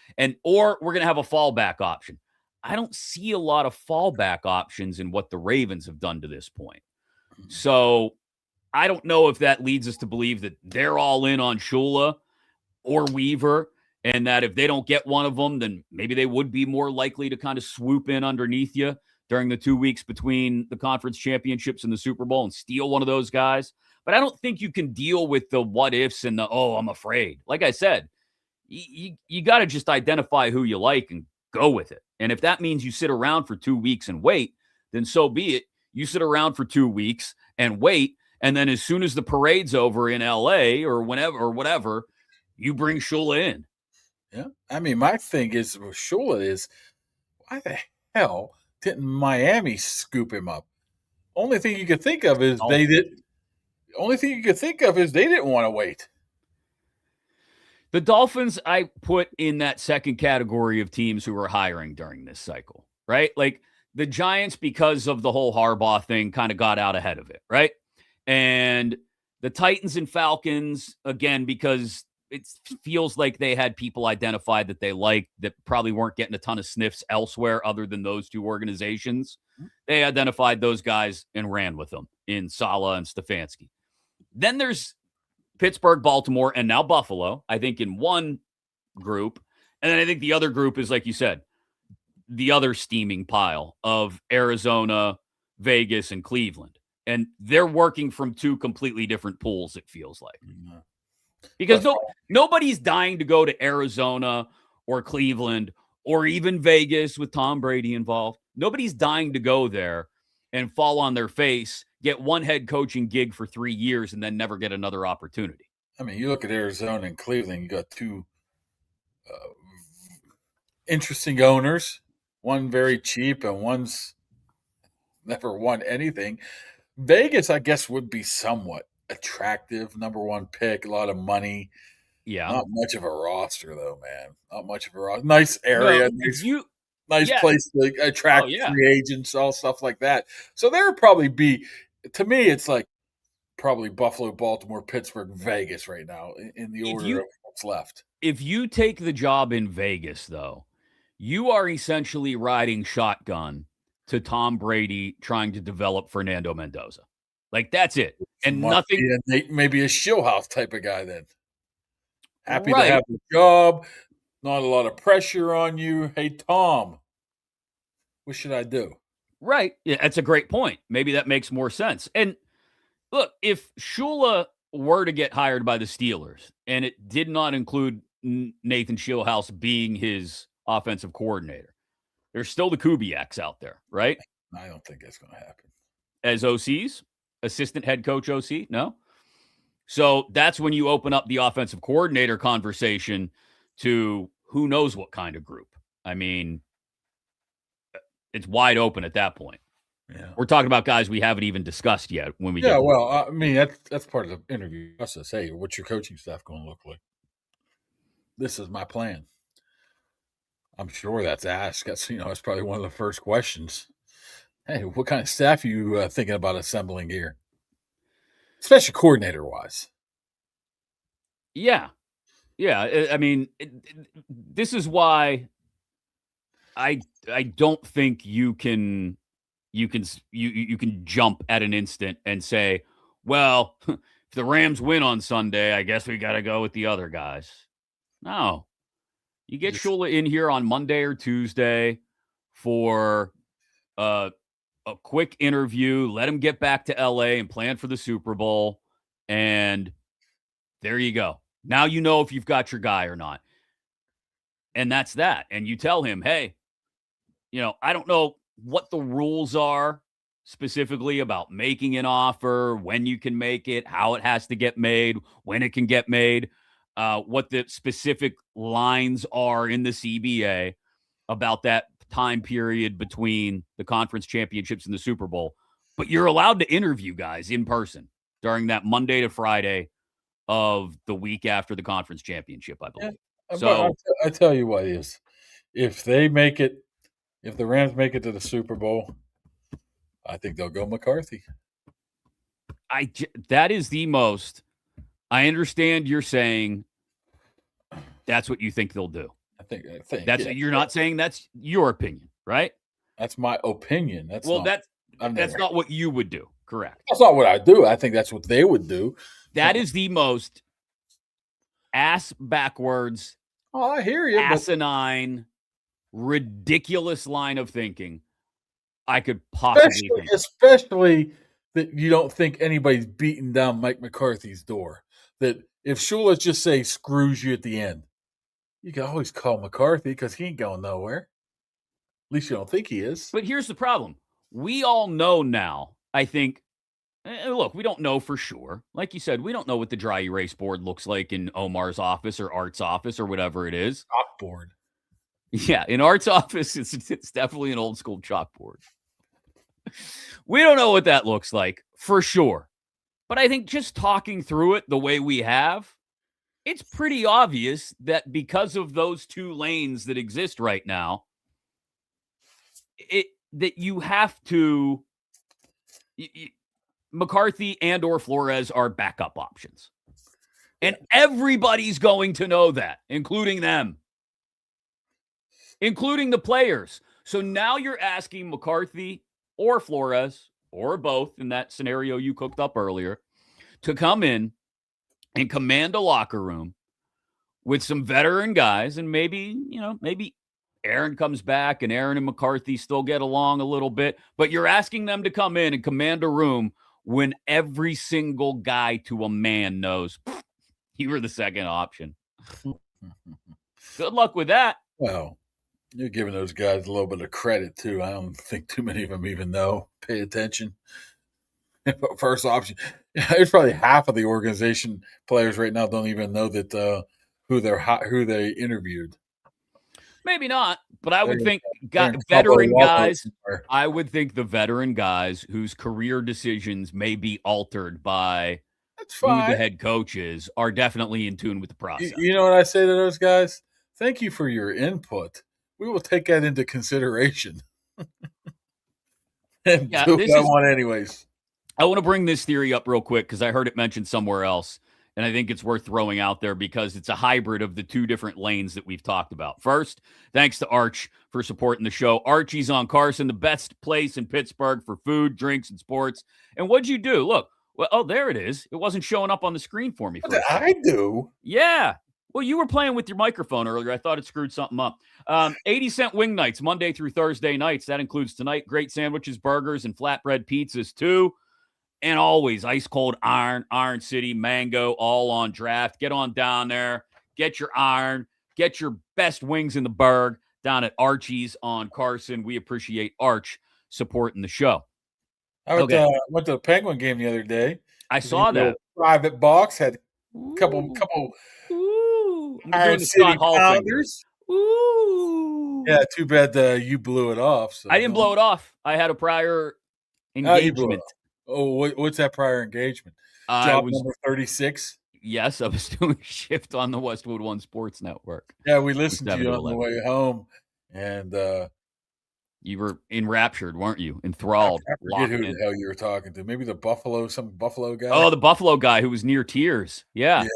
Or we're going to have a fallback option. I don't see a lot of fallback options in what the Ravens have done to this point. So I don't know if that leads us to believe that they're all in on Shula or Weaver, and that if they don't get one of them, then maybe they would be more likely to kind of swoop in underneath you during the 2 weeks between the conference championships and the Super Bowl and steal one of those guys. But I don't think you can deal with the what ifs and I'm afraid. Like I said, you got to just identify who you like and go with it. And if that means you sit around for 2 weeks and wait, then so be it. You sit around for 2 weeks and wait. And then as soon as the parade's over in LA or whatever, you bring Shula in. Yeah. I mean, my thing is with Shula is, why the hell didn't Miami scoop him up? Only thing you could think of is they didn't want to wait. The Dolphins, I put in that second category of teams who are hiring during this cycle, right? Like the Giants, because of the whole Harbaugh thing, kind of got out ahead of it, right? And the Titans and Falcons, again, because it feels like they had people identified that they liked that probably weren't getting a ton of sniffs elsewhere other than those 2 organizations. They identified those guys and ran with them in Saleh and Stefanski. Then there's Pittsburgh, Baltimore, and now Buffalo, I think, in one group. And then I think the other group is, like you said, the other steaming pile of Arizona, Vegas, and Cleveland. And they're working from 2 completely different pools, it feels like. Mm-hmm. Because nobody's dying to go to Arizona or Cleveland or even Vegas with Tom Brady involved. Nobody's dying to go there and fall on their face, get one head coaching gig for 3 years, and then never get another opportunity. I mean, you look at Arizona and Cleveland, you got 2 interesting owners, one very cheap and one's never won anything. Vegas, I guess, would be somewhat attractive. Number 1 pick, a lot of money. Yeah. Not much of a roster, though, man. Not much of a roster. Nice area. No, nice place to attract free agents, all stuff like that. So there would probably be, to me, it's like probably Buffalo, Baltimore, Pittsburgh, Vegas right now in the order of what's left. If you take the job in Vegas, though, you are essentially riding shotgun to Tom Brady trying to develop Fernando Mendoza. Like, that's it. And nothing. Maybe a Scheelhaase type of guy then. Happy to have the job. Not a lot of pressure on you. Hey, Tom, what should I do? Right. Yeah, that's a great point. Maybe that makes more sense. And look, if Shula were to get hired by the Steelers, and it did not include Nathan Scheelhaase being his offensive coordinator, there's still the Kubiaks out there, right? I don't think that's going to happen. As OCs, assistant head coach OC, no? So that's when you open up the offensive coordinator conversation to who knows what kind of group. I mean, it's wide open at that point. Yeah. We're talking about guys we haven't even discussed yet when we get I mean, that's part of the interview process. Hey, what's your coaching staff going to look like? This is my plan. I'm sure that's asked. That's probably one of the first questions. Hey, what kind of staff are you thinking about assembling here? Especially coordinator-wise. Yeah. I mean, this is why I don't think you can jump at an instant and say, well, if the Rams win on Sunday, I guess we got to go with the other guys. No. You get Shula in here on Monday or Tuesday for a quick interview, let him get back to LA and plan for the Super Bowl, and there you go. Now you know if you've got your guy or not. And that's that. And you tell him, hey, I don't know what the rules are specifically about making an offer, when you can make it, how it has to get made, when it can get made, what the specific lines are in the CBA about that time period between the conference championships and the Super Bowl. But you're allowed to interview guys in person during that Monday to Friday of the week after the conference championship, I believe. Yeah, so I tell you what is, if the Rams make it to the Super Bowl, I think they'll go McCarthy. That is the most. I understand you're saying that's what you think they'll do. I think that's you're not saying that's your opinion, right? That's my opinion. That's not what you would do. Correct. That's not what I do. I think that's what they would do. That is the most ass backwards. Oh, I hear you. Asinine, ridiculous line of thinking I could possibly think. Especially that you don't think anybody's beating down Mike McCarthy's door. That if Shula just say screws you at the end, you can always call McCarthy because he ain't going nowhere. At least you don't think he is. But here's the problem. We all know now, I think, look, we don't know for sure. Like you said, we don't know what the dry erase board looks like in Omar's office or Art's office or whatever it is. Chalkboard. Yeah, in Art's office, it's definitely an old school chalkboard. We don't know what that looks like for sure. But I think just talking through it the way we have, it's pretty obvious that because of those two lanes that exist right now, that you have to McCarthy and or Flores are backup options. And everybody's going to know that, including them, including the players. So now you're asking McCarthy or Flores or both in that scenario you cooked up earlier to come in and command a locker room with some veteran guys. And maybe Aaron comes back and Aaron and McCarthy still get along a little bit, but you're asking them to come in and command a room when every single guy to a man knows you were the second option. Good luck with that. Well, you're giving those guys a little bit of credit too. I don't think too many of them even know, pay attention. First option. There's probably half of the organization players right now don't even know that who they interviewed. Maybe not, but I would think veteran guys. I would think the veteran guys whose career decisions may be altered by who the head coach is are definitely in tune with the process. You know what I say to those guys? Thank you for your input. We will take that into consideration. And do what I want anyways. I want to bring this theory up real quick because I heard it mentioned somewhere else. And I think it's worth throwing out there because it's a hybrid of the two different lanes that we've talked about. First, thanks to Arch for supporting the show. Archie's on Carson, the best place in Pittsburgh for food, drinks, and sports. And what'd you do? Look, there it is. It wasn't showing up on the screen for me. What did I do? Yeah. Well, you were playing with your microphone earlier. I thought it screwed something up. 80-cent wing nights, Monday through Thursday nights. That includes tonight. Great sandwiches, burgers, and flatbread pizzas, too. And always ice cold iron, Iron City, mango, all on draft. Get on down there, get your iron, get your best wings in the burg down at Archie's on Carson. We appreciate Arch supporting the show. I went to the Penguin game the other day. I saw that. Private box had a couple Iron City Pounders. Ooh. Yeah, too bad you blew it off. So. I didn't blow it off. I had a prior engagement. What's that prior engagement? Job number 36? Yes, I was doing a shift on the Westwood One Sports Network. Yeah, we listened to you on the way home, and you were enraptured, weren't you? Enthralled. I forget who the hell you were talking to. Maybe some Buffalo guy? Oh, the Buffalo guy who was near tears. Yeah.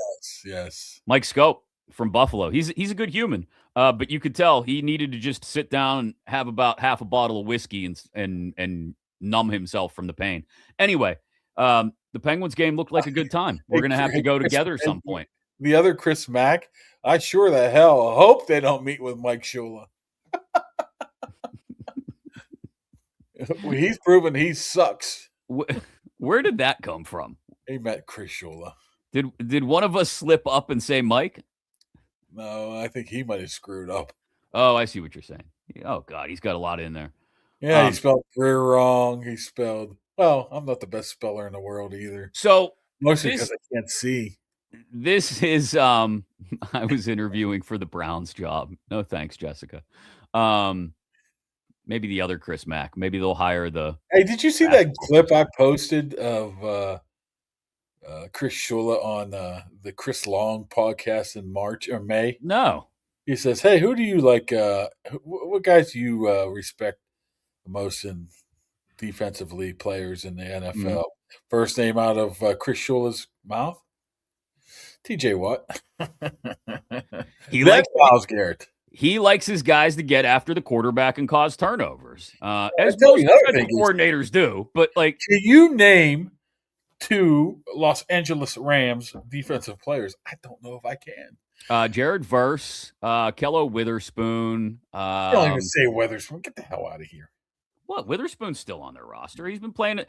Yes. Mike Scope from Buffalo. He's a good human, but you could tell he needed to just sit down and have about half a bottle of whiskey and numb himself from the pain. Anyway, the Penguins game looked like a good time. We're going to have to go together at some point. The other Chris Mack, I sure the hell hope they don't meet with Mike Shula. He's proven he sucks. Where did that come from? He met Chris Shula. Did one of us slip up and say Mike? No, I think he might have screwed up. Oh, I see what you're saying. Oh, God, he's got a lot in there. Yeah, he spelled career wrong. He spelled, well, I'm not the best speller in the world either. So mostly because I can't see. This is I was interviewing for the Browns job. No thanks, Jessica. Maybe the other Chris Mack. Maybe they'll hire the. Hey, did you see that clip I posted of Chris Shula on the Chris Long podcast in March or May? No. He says, "Hey, who do you like? What guys do you respect the most in defensively players in the NFL?" Mm-hmm. First name out of Chris Shula's mouth, T.J. Watt. He likes Myles Garrett. He likes his guys to get after the quarterback and cause turnovers, as most defensive coordinators do. But like, can you name 2 Los Angeles Rams defensive players? I don't know if I can. Jared Verse, Kello Witherspoon. Don't even say Witherspoon. Get the hell out of here. What? Witherspoon's still on their roster. He's been playing it.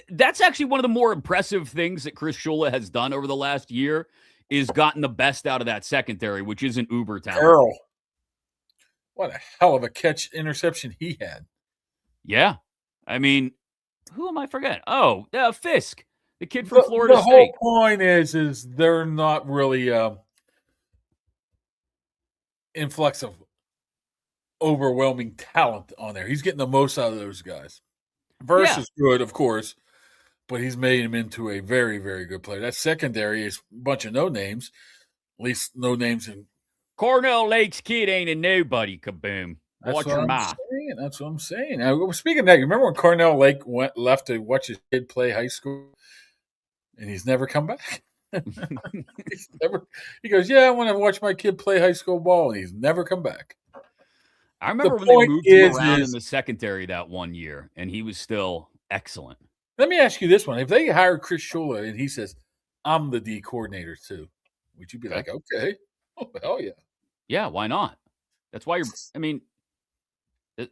That's actually one of the more impressive things that Chris Shula has done over the last year is gotten the best out of that secondary, which isn't uber talented. Earl. What a hell of a catch interception he had. Yeah. I mean, who am I forgetting? Oh, Fisk, the kid from Florida State. The whole point is they're not really influx of overwhelming talent on there. He's getting the most out of those guys. Verse is good, of course, but he's made him into a very, very good player. That secondary is a bunch of no names, at least no names in. Cornell Lake's kid ain't a nobody, kaboom. Watch your mouth. That's what I'm saying. Now, speaking of that, you remember when Cornell Lake left to watch his kid play high school, and he's never come back? He goes, yeah, I want to watch my kid play high school ball, and he's never come back. I remember when they moved him around in the secondary that one year, and he was still excellent. Let me ask you this one. If they hire Chris Shula and he says, I'm the D coordinator too, would you be like, okay, oh, hell yeah. Yeah, why not? That's why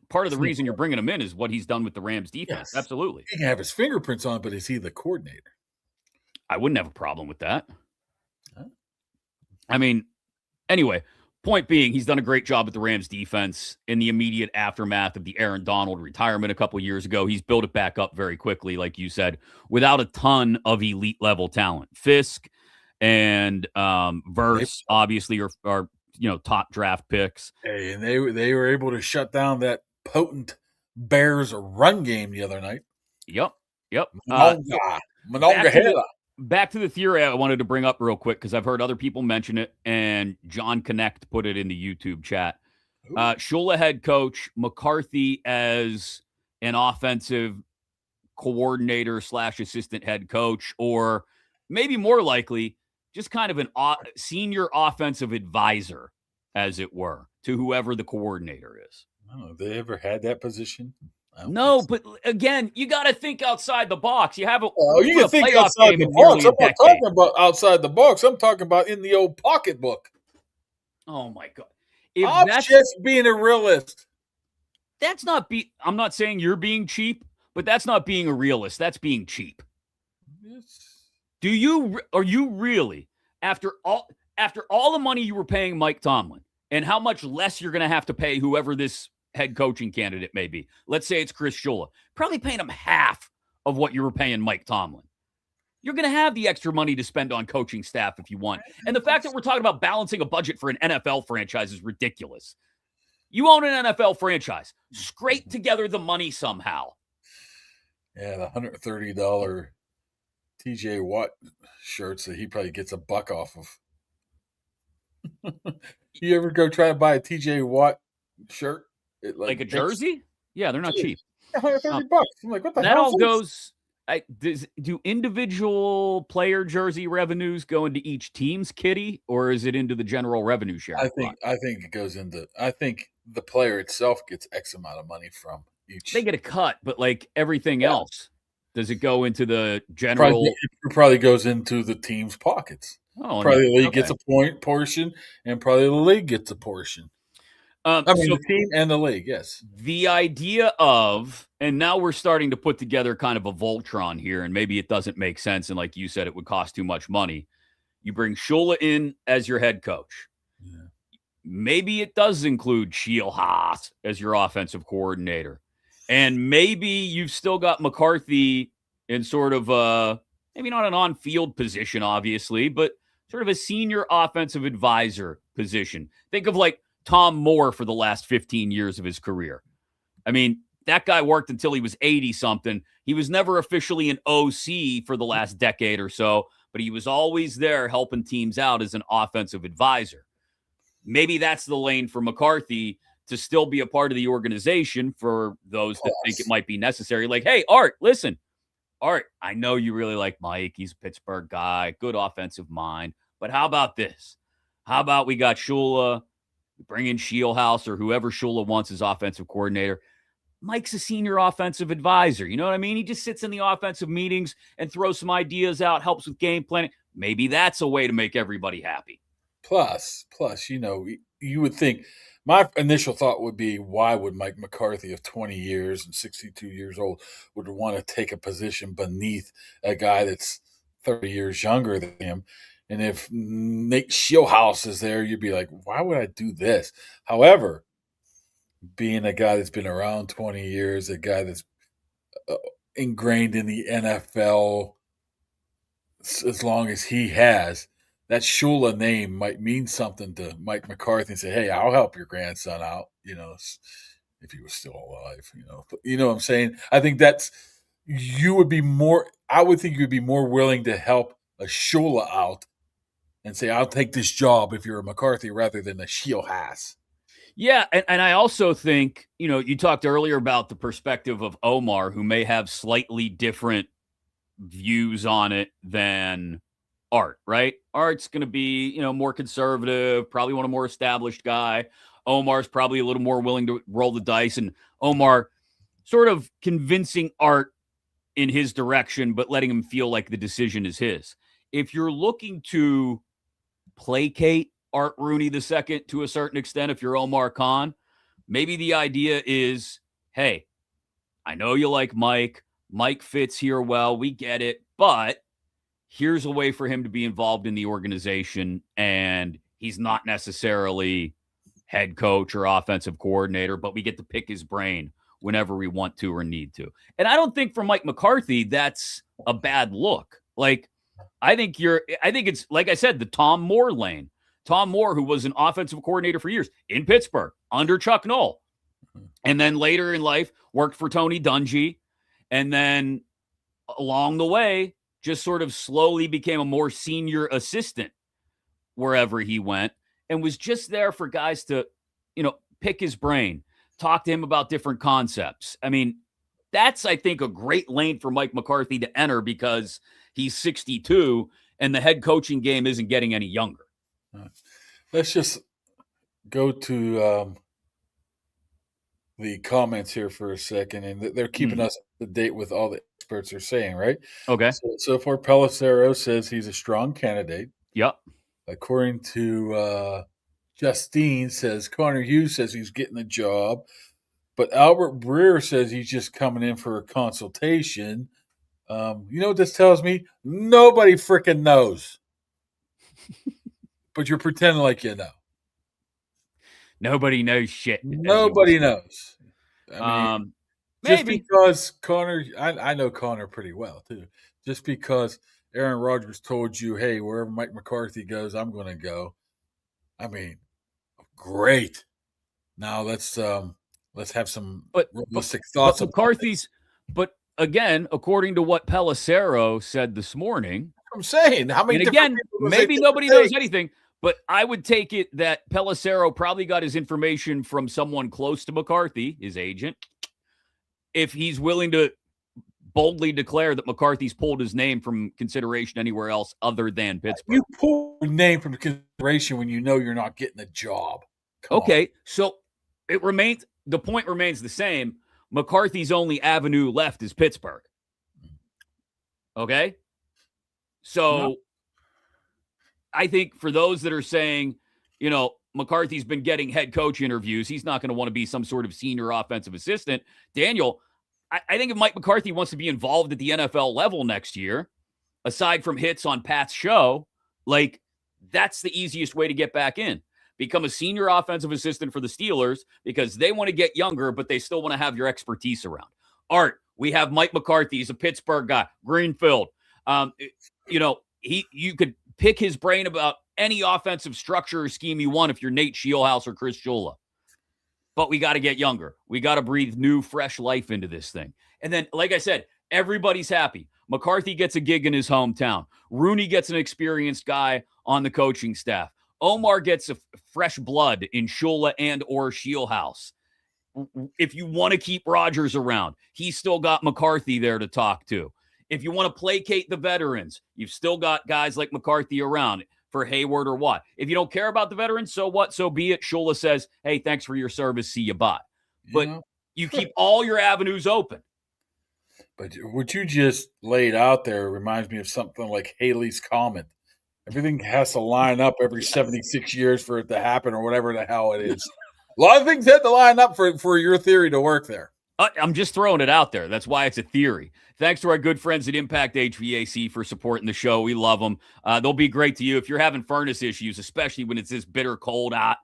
part of the reason you're bringing him in is what he's done with the Rams defense. Yes. Absolutely. He can have his fingerprints on, but is he the coordinator? I wouldn't have a problem with that. Huh? I mean, anyway, point being, he's done a great job with the Rams defense in the immediate aftermath of the Aaron Donald retirement a couple of years ago. He's built it back up very quickly, like you said, without a ton of elite level talent. Fisk and Verse obviously are top draft picks. Hey, and they were able to shut down that potent Bears run game the other night. Yep. Back to the theory I wanted to bring up real quick because I've heard other people mention it, and John Connect put it in the YouTube chat. Shula head coach, McCarthy as an offensive coordinator / assistant head coach, or maybe more likely, just kind of an senior offensive advisor, as it were, to whoever the coordinator is. Oh, have they ever had that position? No, but again, you got to think outside the box. You have a you can think outside the box. I'm not talking about outside the box. I'm talking about in the old pocketbook. Oh my God! I'm just being a realist. That's not I'm not saying you're being cheap, but that's not being a realist. That's being cheap. Are you really, after all the money you were paying Mike Tomlin and how much less you're going to have to pay whoever this head coaching candidate may be? Let's say it's Chris Shula. Probably paying him half of what you were paying Mike Tomlin. You're going to have the extra money to spend on coaching staff if you want. And the fact that we're talking about balancing a budget for an NFL franchise is ridiculous. You own an NFL franchise. Scrape together the money somehow. Yeah, the $130 TJ Watt shirts that he probably gets $1 off of. You ever go try to buy a TJ Watt shirt? Like a jersey? Yeah, they're not cheap. $130. I'm like, what the hell? That all goes. Do individual player jersey revenues go into each team's kitty, or is it into the general revenue share? I think it goes into. I think the player itself gets X amount of money from each. They get a cut, but like everything else, does it go into the general? It probably goes into the team's pockets. Oh, probably the league gets a portion, and probably the league gets a portion. The team and the league, yes. The idea of, and now we're starting to put together kind of a Voltron here, and maybe it doesn't make sense, and like you said, it would cost too much money. You bring Shula in as your head coach. Yeah. Maybe it does include Scheelhaase as your offensive coordinator. And maybe you've still got McCarthy in sort of maybe not an on-field position, obviously, but sort of a senior offensive advisor position. Think of like Tom Moore for the last 15 years of his career. I mean, that guy worked until he was 80-something. He was never officially an OC for the last decade or so, but he was always there helping teams out as an offensive advisor. Maybe that's the lane for McCarthy to still be a part of the organization for those that think it might be necessary. Like, hey, Art, listen. Art, I know you really like Mike. He's a Pittsburgh guy, good offensive mind. But how about this? How about we got Shula, bring in Scheelhaase or whoever Shula wants as offensive coordinator. Mike's a senior offensive advisor. You know what I mean? He just sits in the offensive meetings and throws some ideas out, helps with game planning. Maybe that's a way to make everybody happy. Plus, you would think, my initial thought would be, why would Mike McCarthy of 20 years and 62 years old would want to take a position beneath a guy that's 30 years younger than him? And if Nate Scheelhaase is there, you'd be like, why would I do this? However, being a guy that's been around 20 years, a guy that's ingrained in the NFL as long as he has, that Shula name might mean something to Mike McCarthy and say, hey, I'll help your grandson out, if he was still alive, But you know what I'm saying? I think I would think you'd be more willing to help a Shula out and say, I'll take this job if you're a McCarthy rather than a Scheelhaase. Yeah, and I also think, you talked earlier about the perspective of Omar, who may have slightly different views on it than Art, right? Art's going to be, more conservative, probably want a more established guy. Omar's probably a little more willing to roll the dice, and Omar sort of convincing Art in his direction, but letting him feel like the decision is his. If you're looking to placate Art Rooney II to a certain extent, if you're Omar Khan, maybe the idea is, hey, I know you like Mike. Mike fits here well. We get it. But here's a way for him to be involved in the organization, and he's not necessarily head coach or offensive coordinator, but we get to pick his brain whenever we want to or need to. And I don't think for Mike McCarthy, that's a bad look. Like, I think it's, like I said, the Tom Moore lane. Tom Moore, who was an offensive coordinator for years in Pittsburgh under Chuck Noll. And then later in life, worked for Tony Dungy. And then along the way, just sort of slowly became a more senior assistant wherever he went and was just there for guys to, pick his brain, talk to him about different concepts. I mean, that's, I think, a great lane for Mike McCarthy to enter because he's 62 and the head coaching game isn't getting any younger. Let's just go to the comments here for a second, and they're keeping us up to date with all the experts are saying, right? Okay. So far, Pelissero says he's a strong candidate. Yep. According to Justine, says Connor Hughes says he's getting the job, but Albert Breer says he's just coming in for a consultation. You know what this tells me? Nobody freaking knows. But you're pretending like you know. Nobody knows shit, as you would Nobody say. knows. I mean, just Maybe. because Connor, I know Connor pretty well too. Just because Aaron Rodgers told you, hey, wherever Mike McCarthy goes, I'm going to go. I mean, great. Now let's have some But realistic but thoughts about this. McCarthy's but again, according to what Pelissero said this morning, I'm saying, how many and different again, people will say maybe different nobody knows things? anything, but I would take it that Pelissero probably got his information from someone close to McCarthy, his agent, if he's willing to boldly declare that McCarthy's pulled his name from consideration anywhere else other than Pittsburgh. You pull your name from consideration when you know you're not getting a job. Come on. Okay, so the point remains the same. McCarthy's only avenue left is Pittsburgh. Okay? So No. I think for those that are saying, McCarthy's been getting head coach interviews, he's not going to want to be some sort of senior offensive assistant. Daniel, I think if Mike McCarthy wants to be involved at the NFL level next year, aside from hits on Pat's show, like that's the easiest way to get back in. Become a senior offensive assistant for the Steelers because they want to get younger, but they still want to have your expertise around. Art, we have Mike McCarthy. He's a Pittsburgh guy, Greenfield. You could pick his brain about any offensive structure or scheme you want if you're Nate Scheelhaase or Chris Shula. But we got to get younger. We got to breathe new, fresh life into this thing. And then, like I said, everybody's happy. McCarthy gets a gig in his hometown. Rooney gets an experienced guy on the coaching staff. Omar gets a fresh blood in Shula and or Scheelhaase. If you want to keep Rodgers around, he's still got McCarthy there to talk to. If you want to placate the veterans, you've still got guys like McCarthy around for Heyward or what. If you don't care about the veterans, so what? So be it. Shula says, hey, thanks for your service. See you, bye. But you keep all your avenues open. But what you just laid out there reminds me of something like Haley's Comet. Everything has to line up every 76 years for it to happen or whatever the hell it is. A lot of things had to line up for your theory to work there. I'm just throwing it out there. That's why it's a theory. Thanks to our good friends at Impact HVAC for supporting the show. We love them. They'll be great to you. If you're having furnace issues, especially when it's this bitter cold out,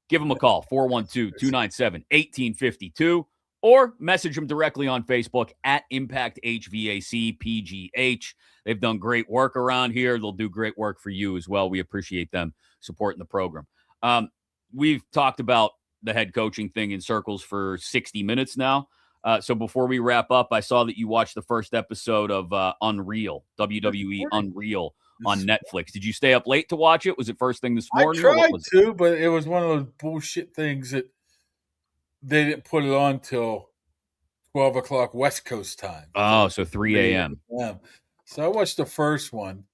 give them a call, 412-297-1852, or message them directly on Facebook at Impact HVAC PGH. They've done great work around here. They'll do great work for you as well. We appreciate them supporting the program. We've talked about the head coaching thing in circles for 60 minutes now. So before we wrap up, I saw that you watched the first episode of Unreal, WWE Unreal on Netflix. Did you stay up late to watch it? Was it first thing this morning? I tried to, but it was one of those bullshit things that they didn't put it on till 12 o'clock West Coast time. Oh, so 3 a.m. So I watched the first one,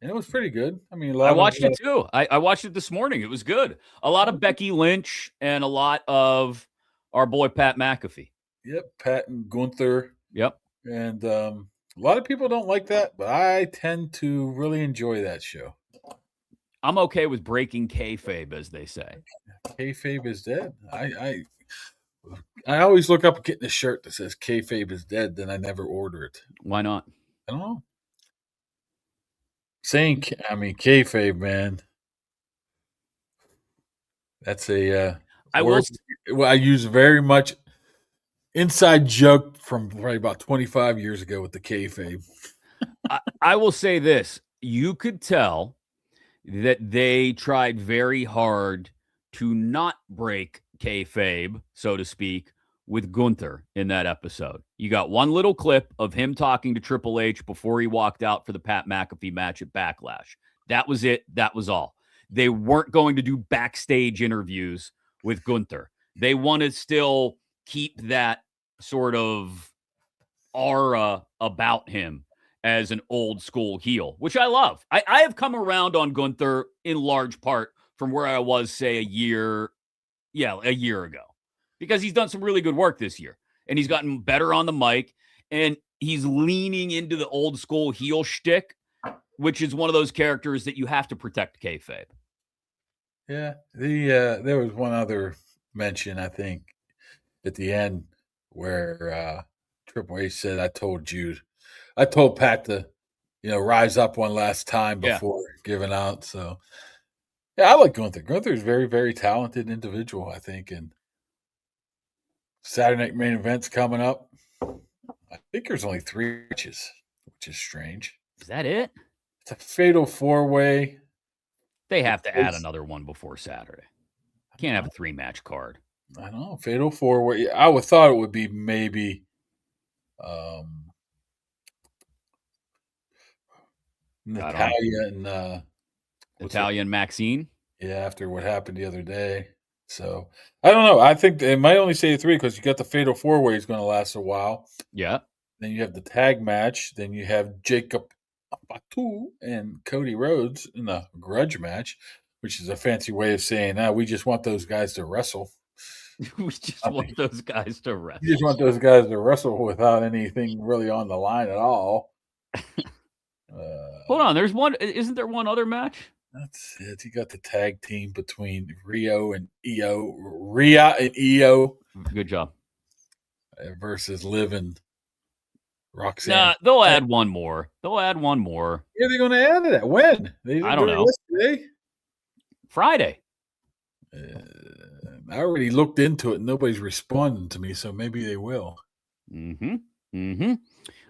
and it was pretty good. I mean, I watched it too. I watched it this morning. It was good. A lot of Becky Lynch and a lot of our boy Pat McAfee. Yep, Pat and Gunther. Yep. And a lot of people don't like that, but I tend to really enjoy that show. I'm okay with breaking kayfabe, as they say. Kayfabe is dead. I always look up getting a shirt that says kayfabe is dead, then I never order it. Why not? I don't know. Kayfabe, man. That's a word I use very much. Inside joke from probably about 25 years ago with the kayfabe. I will say this. You could tell that they tried very hard to not break kayfabe, so to speak, with Gunther in that episode. You got one little clip of him talking to Triple H before he walked out for the Pat McAfee match at Backlash. That was it. That was all. They weren't going to do backstage interviews with Gunther. They want to still keep that sort of aura about him as an old school heel, which I love. I have come around on Gunther in large part from where I was, say, a year ago, because he's done some really good work this year and he's gotten better on the mic and he's leaning into the old school heel shtick, which is one of those characters that you have to protect kayfabe. Yeah. There was one other mention, I think, at the end where Triple H said, I told you I told Pat to, rise up one last time before giving out. So, yeah, I like Gunther. Gunther is very, very talented individual, I think. And Saturday night main event's coming up. I think there's only 3 matches, which is strange. Is that it? It's a fatal 4-way. They have to add another one before Saturday. Can't have a 3-match card. I don't know. Fatal 4-way. I would thought it would be maybe Natalia and Natalia and Maxine? Yeah, after what happened the other day. So I don't know. I think they might only say 3 because you got the fatal 4-way is going to last a while. Yeah. Then you have the tag match. Then you have Jacob Fatu and Cody Rhodes in a grudge match, which is a fancy way of saying, we just want those guys to wrestle. We just want those guys to wrestle. You just want those guys to wrestle without anything really on the line at all. Hold on. There's one. Isn't there one other match? That's it. You got the tag team between Rhea and Io. Good job. Versus Liv and Roxanne. Nah, they'll add one more. Yeah, they're going to add it. When? I don't know. Yesterday? Friday. I already looked into it. Nobody's responding to me, so maybe they will.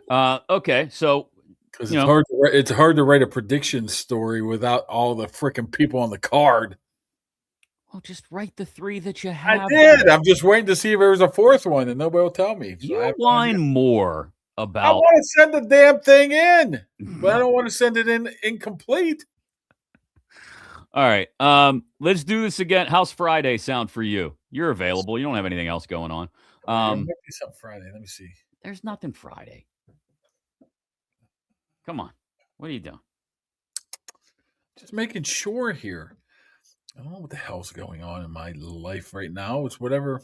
Okay, so because it's hard to write a prediction story without all the freaking people on the card. Well, just write the 3 that you have. I did. I'm just waiting to see if there was a 4th one, and nobody will tell me. So you whine more about. I want to send the damn thing in, but I don't want to send it in incomplete. All right. Let's do this again. How's Friday sound for you? You're available. You don't have anything else going on. There might be something Friday. Let me see. There's nothing Friday. Come on. What are you doing? Just making sure here. I don't know what the hell's going on in my life right now. It's whatever.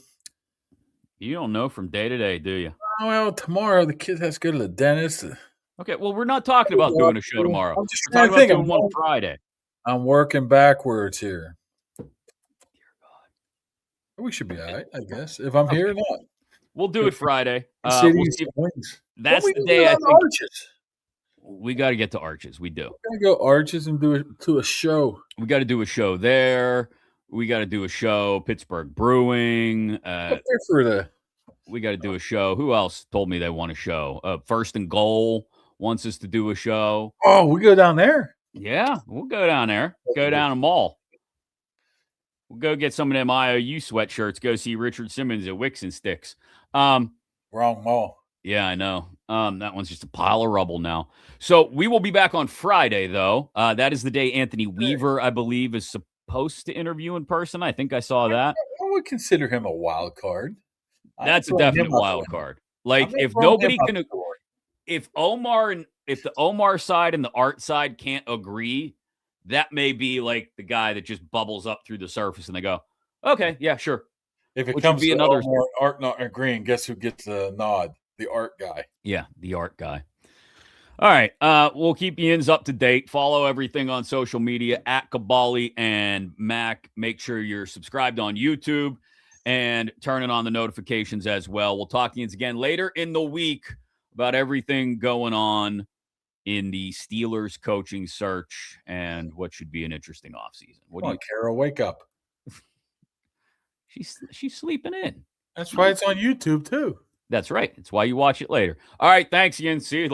You don't know from day to day, do you? Oh, well, tomorrow the kid has to go to the dentist. Okay, well, we're not talking about doing a show tomorrow. I'm just talking about doing one Friday. I'm working backwards here. Dear God. We should be all right, I guess, if I'm here or not. We'll do it Friday. That's the day I think. Arches? We got to get to Arches. We do. We got to go Arches and do a show. We got to do a show there. We got to do a show, Pittsburgh Brewing. We got to do a show. Who else told me they want a show? First and Goal wants us to do a show. Oh, we go down there. Yeah, we'll go down there. Go down a mall. We'll go get some of them IOU sweatshirts. Go see Richard Simmons at Wicks and Sticks. Wrong mall. Yeah, I know. That one's just a pile of rubble now. So we will be back on Friday, though. That is the day Anthony Weaver, I believe, is supposed to interview in person. I think I saw that. I would consider him a wild card. That's a definite wild card. Like, if nobody can, if the Omar side and the Art side can't agree, that may be like the guy that just bubbles up through the surface and they go, okay, yeah, sure. If it comes to another Art not agreeing, guess who gets the nod? The Art guy. Yeah, the Art guy. All right. We'll keep you up to date. Follow everything on social media at Kaboly+Mack. Make sure you're subscribed on YouTube and turning on the notifications as well. We'll talk to you again later in the week about everything going on in the Steelers coaching search and what should be an interesting offseason. Come on, Carol, wake up. She's sleeping in. That's why it's on YouTube, too. That's right. It's why you watch it later. All right. Thanks again. See you later.